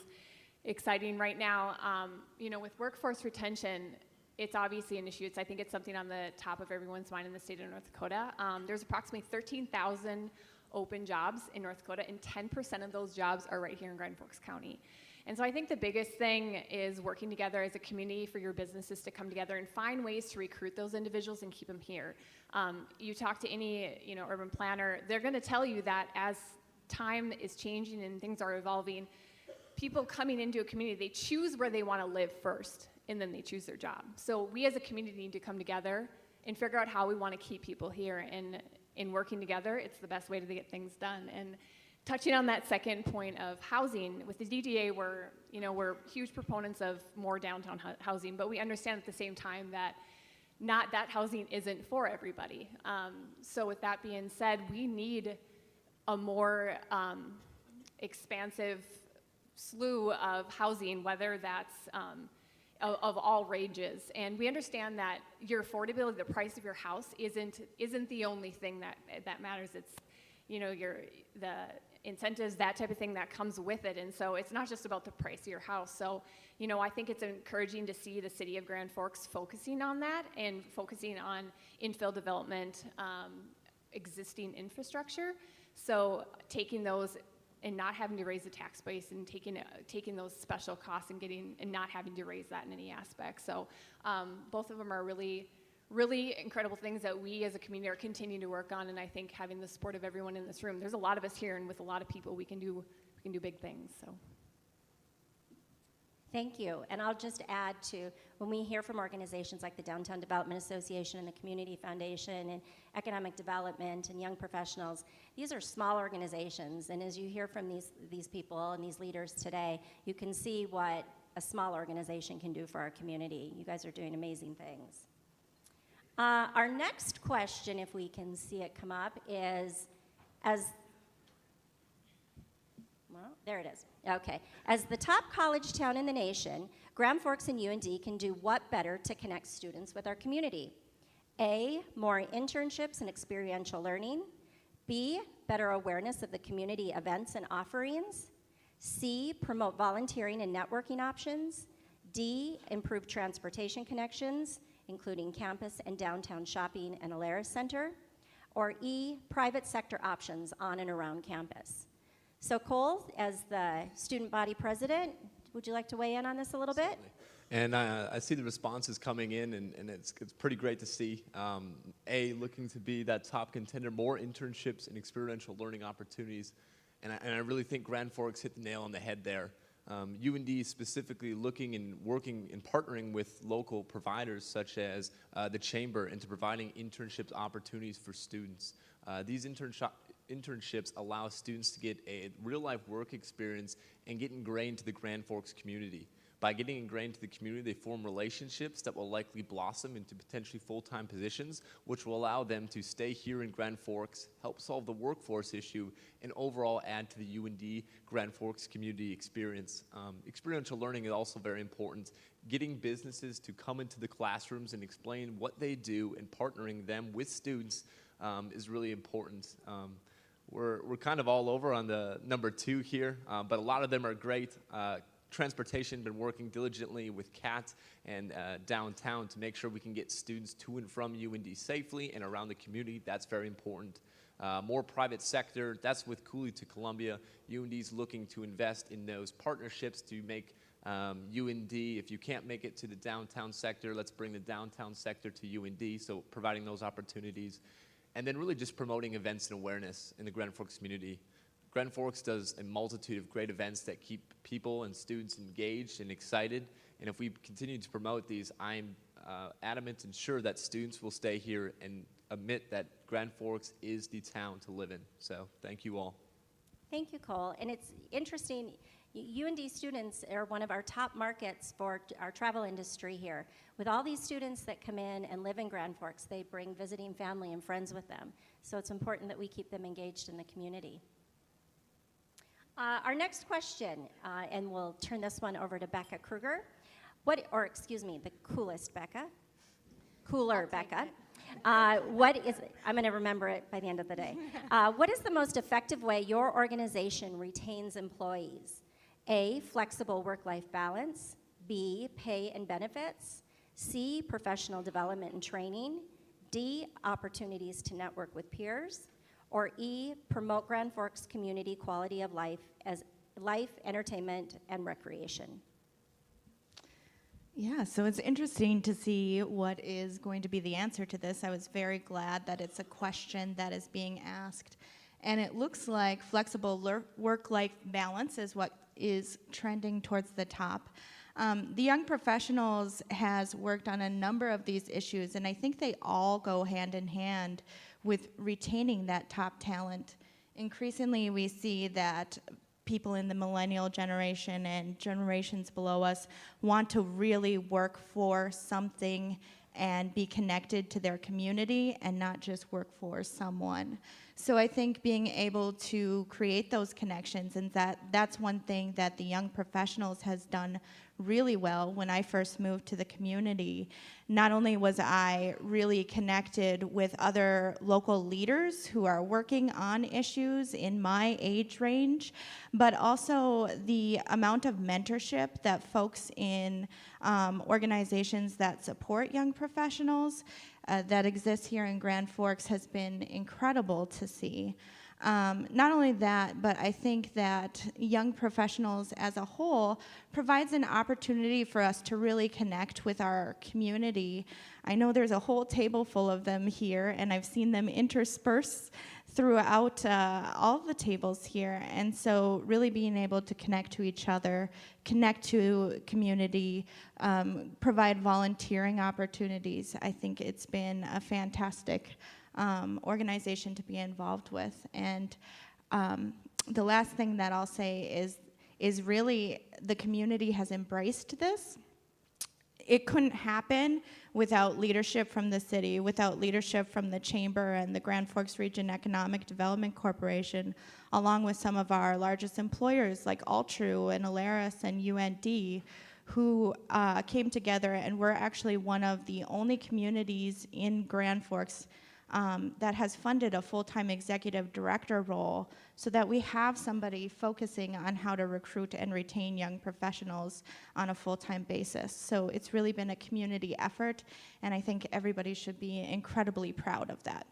exciting right now. With workforce retention, it's obviously an issue. I think it's something on the top of everyone's mind in the state of North Dakota. There's approximately 13,000 open jobs in North Dakota, and 10% of those jobs are right here in Grand Forks County. And so I think the biggest thing is working together as a community for your businesses to come together and find ways to recruit those individuals and keep them here. You talk to any urban planner, they're going to tell you that as time is changing and things are evolving, people coming into a community, they choose where they want to live first, and then they choose their job. So we as a community need to come together and figure out how we want to keep people here. And in working together, it's the best way to get things done. And touching on that second point of housing, with the DDA, we're huge proponents of more downtown housing, but we understand at the same time that not that housing isn't for everybody. So with that being said, we need a more expansive slew of housing, whether that's of all ranges. And we understand that your affordability, the price of your house isn't the only thing that matters. It's the incentives, that type of thing that comes with it. And so it's not just about the price of your house. So, I think it's encouraging to see the city of Grand Forks focusing on that and focusing on infill development, existing infrastructure. So taking those and not having to raise the tax base and taking those special costs and not having to raise that in any aspect. So both of them are really, really incredible things that we as a community are continuing to work on. And I think having the support of everyone in this room, there's a lot of us here, and with a lot of people, we can do do big things. So. Thank you. And I'll just add to, when we hear from organizations like the Downtown Development Association and the Community Foundation and Economic Development and Young Professionals, these are small organizations. And as you hear from these people and these leaders today, you can see what a small organization can do for our community. You guys are doing amazing things. Our next question, if we can see it come up, is well, there it is. Okay. As the top college town in the nation, Grand Forks and UND can do what better to connect students with our community? A, more internships and experiential learning. B, better awareness of the community events and offerings. C, promote volunteering and networking options. D, improve transportation connections, including campus and downtown shopping and Alaris Center. Or E, private sector options on and around campus. So Cole, as the student body president, would you like to weigh in on this a little bit? And I see the responses coming in, and it's pretty great to see. A, looking to be that top contender, more internships and experiential learning opportunities. And I really think Grand Forks hit the nail on the head there. UND specifically looking and working and partnering with local providers such as the Chamber into providing internships opportunities for students. These internships allow students to get a real-life work experience and get ingrained to the Grand Forks community. By getting ingrained to the community, they form relationships that will likely blossom into potentially full-time positions, which will allow them to stay here in Grand Forks, help solve the workforce issue, and overall add to the UND Grand Forks community experience. Experiential learning is also very important. Getting businesses to come into the classrooms and explain what they do and partnering them with students is really important. We're kind of all over on the number 2 here, but a lot of them are great. Transportation, been working diligently with CAT and downtown to make sure we can get students to and from UND safely and around the community. That's very important. More private sector, that's with Cooley to Columbia. UND's looking to invest in those partnerships to make UND, if you can't make it to the downtown sector, let's bring the downtown sector to UND, so providing those opportunities. And then really just promoting events and awareness in the Grand Forks community. Grand Forks does a multitude of great events that keep people and students engaged and excited. And if we continue to promote these, I'm adamant and sure that students will stay here and admit that Grand Forks is the town to live in. So thank you all. Thank you, Cole. And it's interesting, UND students are one of our top markets for our travel industry here. With all these students that come in and live in Grand Forks, they bring visiting family and friends with them. So it's important that we keep them engaged in the community. Our next question, and we'll turn this one over to Becca Krueger. The coolest Becca. Cooler Becca. I'm going to remember it by the end of the day. What is the most effective way your organization retains employees? A, flexible work-life balance. B, pay and benefits. C, professional development and training. D, opportunities to network with peers. Or E, promote Grand Forks community quality of life as life, entertainment, and recreation. Yeah, so it's interesting to see what is going to be the answer to this. I was very glad that it's a question that is being asked. And it looks like flexible work-life balance is what is trending towards the top. The Young Professionals has worked on a number of these issues, and I think they all go hand in hand with retaining that top talent. Increasingly, we see that people in the millennial generation and generations below us want to really work for something and be connected to their community and not just work for someone. So I think being able to create those connections, and that's one thing that the Young Professionals has done really well. When I first moved to the community, not only was I really connected with other local leaders who are working on issues in my age range, but also the amount of mentorship that folks in organizations that support young professionals that exist here in Grand Forks has been incredible to see. Not only that, but I think that young professionals as a whole provides an opportunity for us to really connect with our community. I know there's a whole table full of them here, and I've seen them intersperse throughout all the tables here. And so really being able to connect to each other, connect to community, provide volunteering opportunities, I think it's been a fantastic organization to be involved with. And the last thing that I'll say is really the community has embraced this. It couldn't happen without leadership from the city, without leadership from the Chamber and the Grand Forks Region Economic Development Corporation, along with some of our largest employers like Altru and Alaris and UND, who came together, and we're actually one of the only communities in Grand Forks that has funded a full-time executive director role so that we have somebody focusing on how to recruit and retain young professionals on a full-time basis. So it's really been a community effort, and I think everybody should be incredibly proud of that.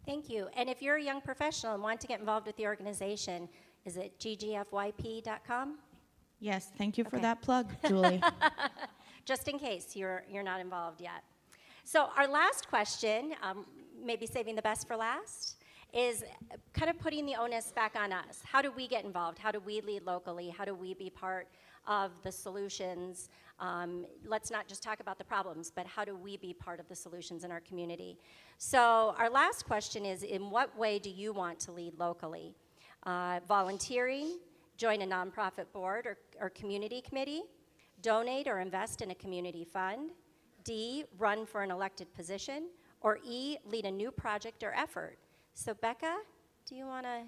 Thank you. And if you're a young professional and want to get involved with the organization, is it ggfyp.com? Yes, thank you for that plug, Julie. Just in case you're not involved yet. So our last question, maybe saving the best for last, is kind of putting the onus back on us. How do we get involved? How do we lead locally? How do we be part of the solutions? Let's not just talk about the problems, but how do we be part of the solutions in our community? So our last question is, in what way do you want to lead locally? Volunteering, join a nonprofit board or community committee, donate or invest in a community fund, D, run for an elected position, or E, lead a new project or effort. So Becca, do you want to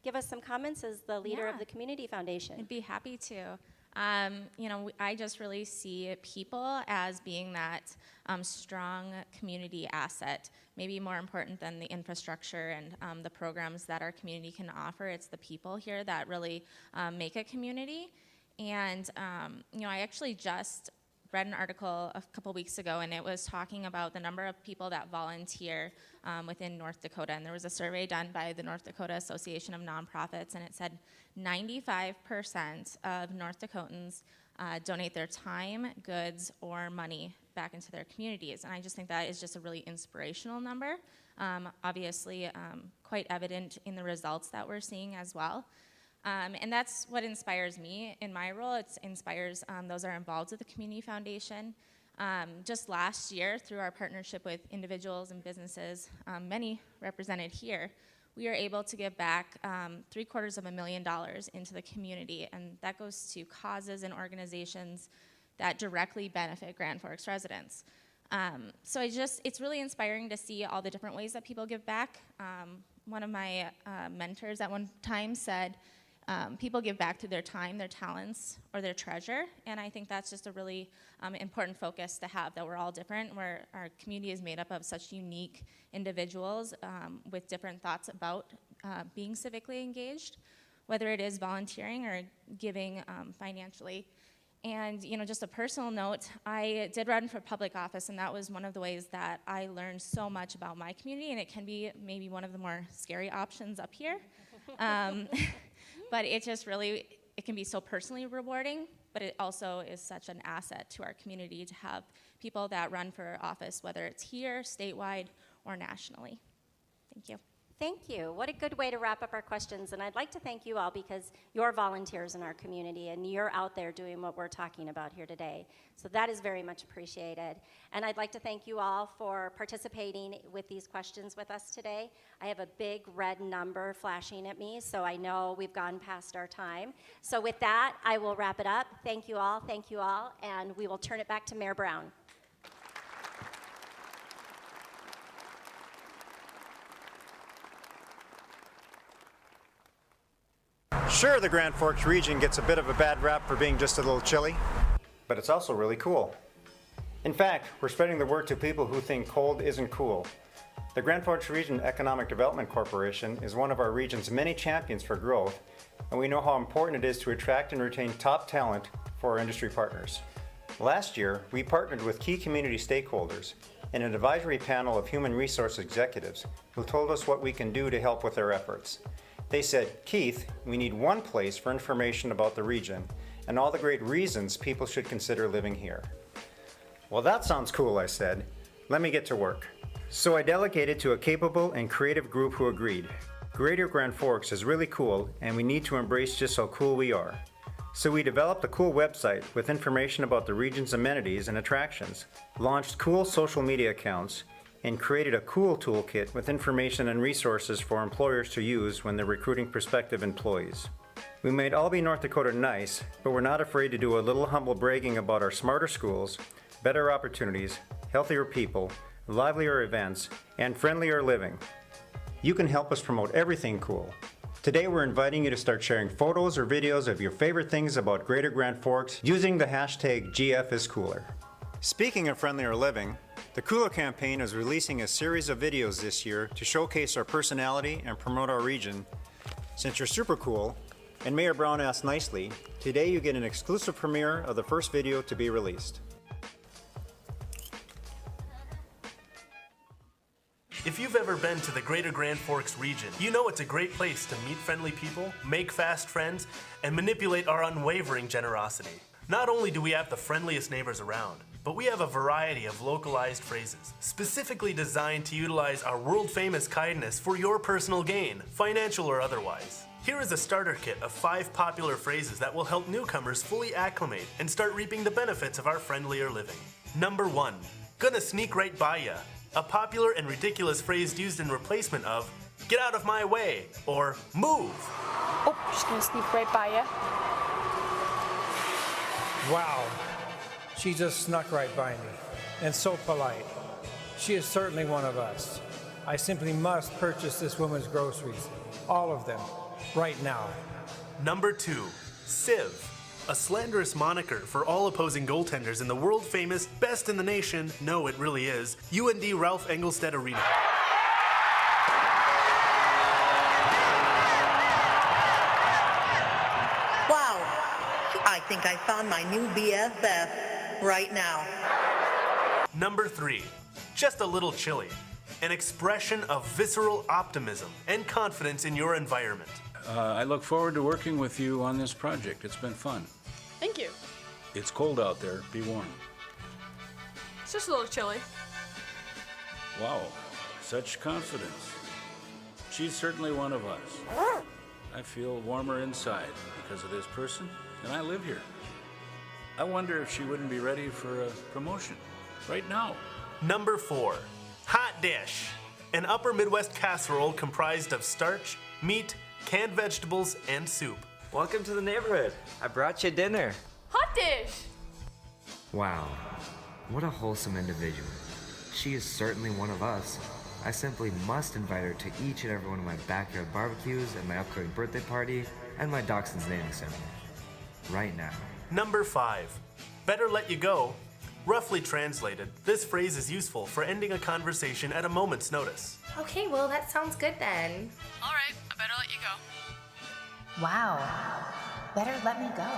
give us some comments as the leader of the Community Foundation? I'd be happy to. You know, I just really see people as being that strong community asset, maybe more important than the infrastructure and the programs that our community can offer. It's the people here that really make a community. And, you know, I actually just read an article a couple weeks ago, and it was talking about the number of people that volunteer within North Dakota. And there was a survey done by the North Dakota Association of Nonprofits, and it said 95% of North Dakotans donate their time, goods, or money back into their communities. And I just think that is just a really inspirational number. Obviously, quite evident in the results that we're seeing as well. And that's what inspires me in my role. It inspires those that are involved with the Community Foundation. Just last year, through our partnership with individuals and businesses, many represented here, we are able to give back $750,000 into the community, and that goes to causes and organizations that directly benefit Grand Forks residents. So it's really inspiring to see all the different ways that people give back. One of my mentors at one time said, people give back through their time, their talents, or their treasure, and I think that's just a really important focus to have, that we're all different, where our community is made up of such unique individuals with different thoughts about being civically engaged, whether it is volunteering or giving financially. And, you know, just a personal note, I did run for public office, and that was one of the ways that I learned so much about my community, and it can be maybe one of the more scary options up here. But it just really, it can be so personally rewarding, but it also is such an asset to our community to have people that run for office, whether it's here, statewide, or nationally. Thank you. Thank you. What a good way to wrap up our questions. And I'd like to thank you all because you're volunteers in our community and you're out there doing what we're talking about here today. So that is very much appreciated. And I'd like to thank you all for participating with these questions with us today. I have a big red number flashing at me, so I know we've gone past our time. So with that, I will wrap it up. Thank you all, and we will turn it back to Mayor Brown. Sure, the Grand Forks region gets a bit of a bad rap for being just a little chilly, but it's also really cool. In fact, we're spreading the word to people who think cold isn't cool. The Grand Forks Region Economic Development Corporation is one of our region's many champions for growth, and we know how important it is to attract and retain top talent for our industry partners. Last year, we partnered with key community stakeholders, and an advisory panel of human resource executives who told us what we can do to help with our efforts. They said, Keith, we need one place for information about the region and all the great reasons people should consider living here. Well, that sounds cool, I said. Let me get to work. So I delegated to a capable and creative group who agreed. Greater Grand Forks is really cool, and we need to embrace just how cool we are. So we developed a cool website with information about the region's amenities and attractions, launched cool social media accounts, and created a cool toolkit with information and resources for employers to use when they're recruiting prospective employees. We made Albany, North Dakota nice, but we're not afraid to do a little humble bragging about our smarter schools, better opportunities, healthier people, livelier events, and friendlier living. You can help us promote everything cool. Today we're inviting you to start sharing photos or videos of your favorite things about Greater Grand Forks using the hashtag GFIsCooler. Speaking of friendlier living, the Cooler campaign is releasing a series of videos this year to showcase our personality and promote our region. Since you're super cool, and Mayor Brown asked nicely, today you get an exclusive premiere of the first video to be released. If you've ever been to the Greater Grand Forks region, you know it's a great place to meet friendly people, make fast friends, and manipulate our unwavering generosity. Not only do we have the friendliest neighbors around, but we have a variety of localized phrases, specifically designed to utilize our world-famous kindness for your personal gain, financial or otherwise. Here is a starter kit of 5 popular phrases that will help newcomers fully acclimate and start reaping the benefits of our friendlier living. Number 1, gonna sneak right by ya. A popular and ridiculous phrase used in replacement of get out of my way or move. Oh, she's gonna sneak right by ya. Wow, she just snuck right by me, and so polite. She is certainly one of us. I simply must purchase this woman's groceries, all of them, right now. Number 2, Civ. A slanderous moniker for all opposing goaltenders in the world-famous, best in the nation, no it really is, UND Ralph Engelstad Arena. Wow, I think I found my new BFF right now. Number 3, just a little chilly. An expression of visceral optimism and confidence in your environment. I look forward to working with you on this project. It's been fun. Thank you. It's cold out there. Be warm. It's just a little chilly. Wow, such confidence. She's certainly one of us. I feel warmer inside because of this person, and I live here. I wonder if she wouldn't be ready for a promotion right now. Number 4, hot dish. An upper Midwest casserole comprised of starch, meat, canned vegetables, and soup. Welcome to the neighborhood. I brought you dinner. Hot dish! Wow, what a wholesome individual. She is certainly one of us. I simply must invite her to each and every one of my backyard barbecues and my upcoming birthday party and my dachshund's naming ceremony. Right now. Number 5, better let you go. Roughly translated, this phrase is useful for ending a conversation at a moment's notice. Okay, well, that sounds good then. All right, I better let you go. Wow. Better let me go.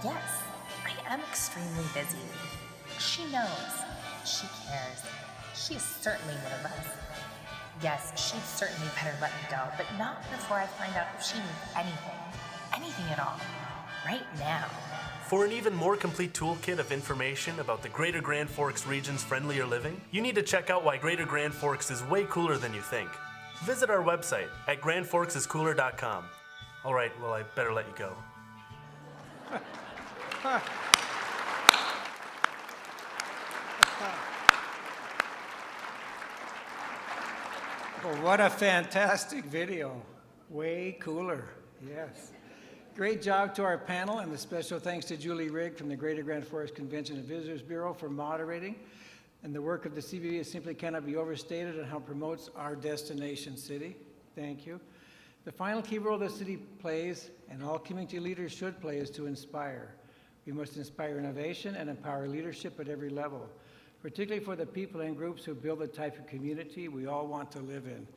Yes, I am extremely busy. She knows. She cares. She is certainly one of us. Yes, she'd certainly better let me go, but not before I find out if she needs anything. Anything at all. Right now. For an even more complete toolkit of information about the Greater Grand Forks region's friendlier living, you need to check out why Greater Grand Forks is way cooler than you think. Visit our website at grandforksiscooler.com. All right, well, I better let you go. Oh, what a fantastic video. Way cooler, yes. Great job to our panel, and a special thanks to Julie Rigg from the Greater Grand Forks Convention and Visitors Bureau for moderating. And the work of the CVB simply cannot be overstated on how it promotes our destination city. Thank you. The final key role the city plays, and all community leaders should play, is to inspire. We must inspire innovation and empower leadership at every level, particularly for the people and groups who build the type of community we all want to live in.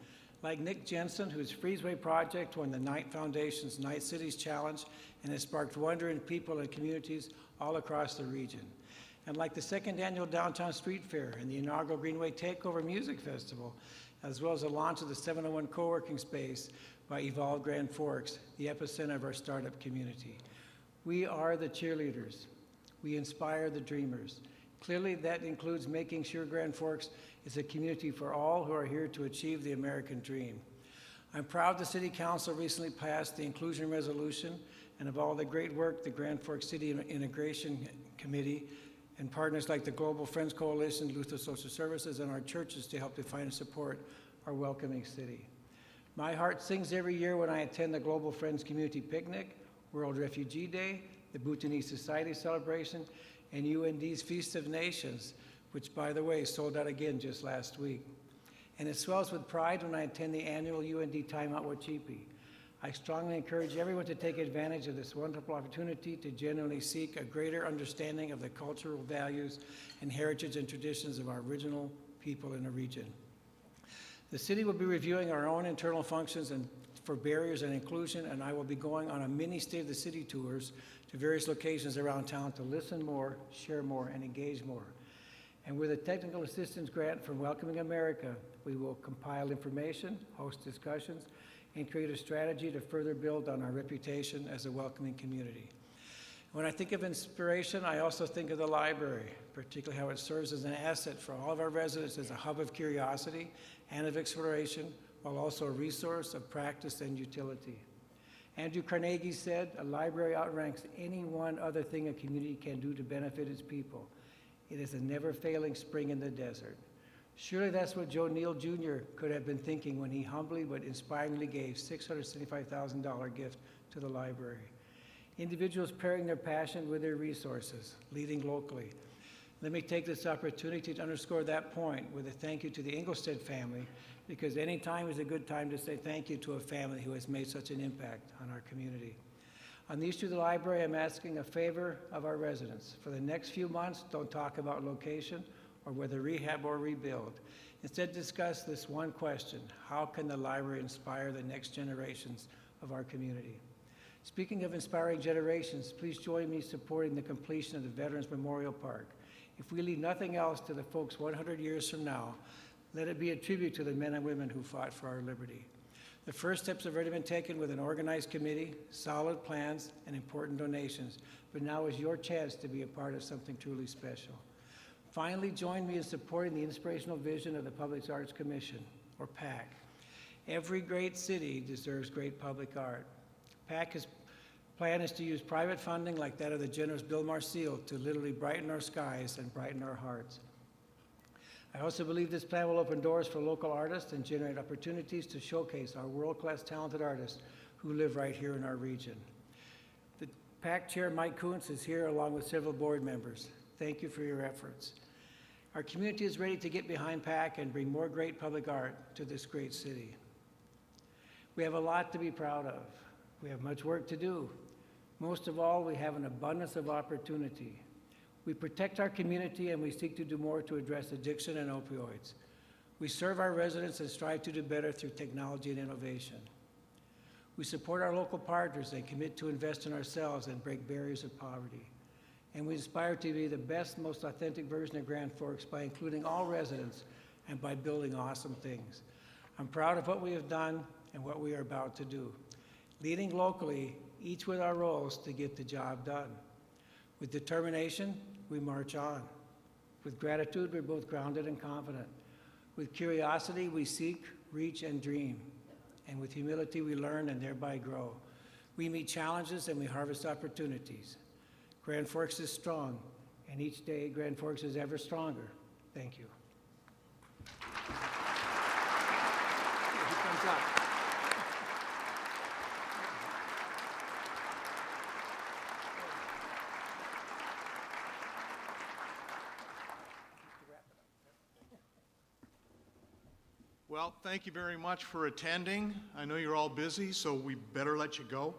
Like Nick Jensen, whose Freezeway project won the Knight Foundation's Night Cities Challenge and has sparked wonder in people and communities all across the region. and like the second annual Downtown Street Fair and the inaugural Greenway Takeover Music Festival, as well as the launch of the 701 co-working space by Evolve Grand Forks, the epicenter of our startup community. We are the cheerleaders. We inspire the dreamers. Clearly, that includes making sure Grand Forks is a community for all who are here to achieve the American dream. I'm proud the City Council recently passed the Inclusion Resolution, and of all the great work the Grand Forks City Integration Committee and partners like the Global Friends Coalition, Luther Social Services, and our churches to help define and support our welcoming city. My heart sings every year when I attend the Global Friends Community Picnic, World Refugee Day, the Bhutanese Society Celebration, and UND's Feast of Nations, which, by the way, sold out again just last week. And it swells with pride when I attend the annual UND Time Out Wachipi. I strongly encourage everyone to take advantage of this wonderful opportunity to genuinely seek a greater understanding of the cultural values and heritage and traditions of our original people in the region. The city will be reviewing our own internal functions and for barriers and inclusion, and I will be going on a mini State of the City tours to various locations around town to listen more, share more, and engage more. And with a technical assistance grant from Welcoming America, we will compile information, host discussions, and create a strategy to further build on our reputation as a welcoming community. When I think of inspiration, I also think of the library, particularly how it serves as an asset for all of our residents as a hub of curiosity and of exploration, while also a resource of practice and utility. Andrew Carnegie said, "A library outranks any one other thing a community can do to benefit its people. It is a never-failing spring in the desert." Surely that's what Joe Neal Jr. could have been thinking when he humbly but inspiringly gave $675,000 gift to the library. Individuals pairing their passion with their resources, leading locally. Let me take this opportunity to underscore that point with a thank you to the Engelstead family, because any time is a good time to say thank you to a family who has made such an impact on our community. On the issue of the library, I'm asking a favor of our residents. For the next few months, don't talk about location or whether rehab or rebuild. Instead, discuss this one question: how can the library inspire the next generations of our community? Speaking of inspiring generations, please join me supporting the completion of the Veterans Memorial Park. If we leave nothing else to the folks 100 years from now, let it be a tribute to the men and women who fought for our liberty. The first steps have already been taken with an organized committee, solid plans, and important donations, but now is your chance to be a part of something truly special. Finally, join me in supporting the inspirational vision of the Public Arts Commission, or PAC. Every great city deserves great public art. PAC's plan is to use private funding like that of the generous Bill Marcille to literally brighten our skies and brighten our hearts. I also believe this plan will open doors for local artists and generate opportunities to showcase our world-class talented artists who live right here in our region. The PAC Chair, Mike Kuntz, is here along with several board members. Thank you for your efforts. Our community is ready to get behind PAC and bring more great public art to this great city. We have a lot to be proud of. We have much work to do. Most of all, we have an abundance of opportunity. We protect our community and we seek to do more to address addiction and opioids. We serve our residents and strive to do better through technology and innovation. We support our local partners and commit to invest in ourselves and break barriers of poverty. And we aspire to be the best, most authentic version of Grand Forks by including all residents and by building awesome things. I'm proud of what we have done and what we are about to do. Leading locally, each with our roles to get the job done. With determination, we march on. With gratitude, we're both grounded and confident. With curiosity, we seek, reach, and dream. And with humility, we learn and thereby grow. We meet challenges and we harvest opportunities. Grand Forks is strong, and each day Grand Forks is ever stronger. Thank you. Here comes up. Well, thank you very much for attending. I know you're all busy, so we better let you go.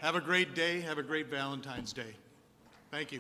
Have a great day. Have a great Valentine's Day. Thank you.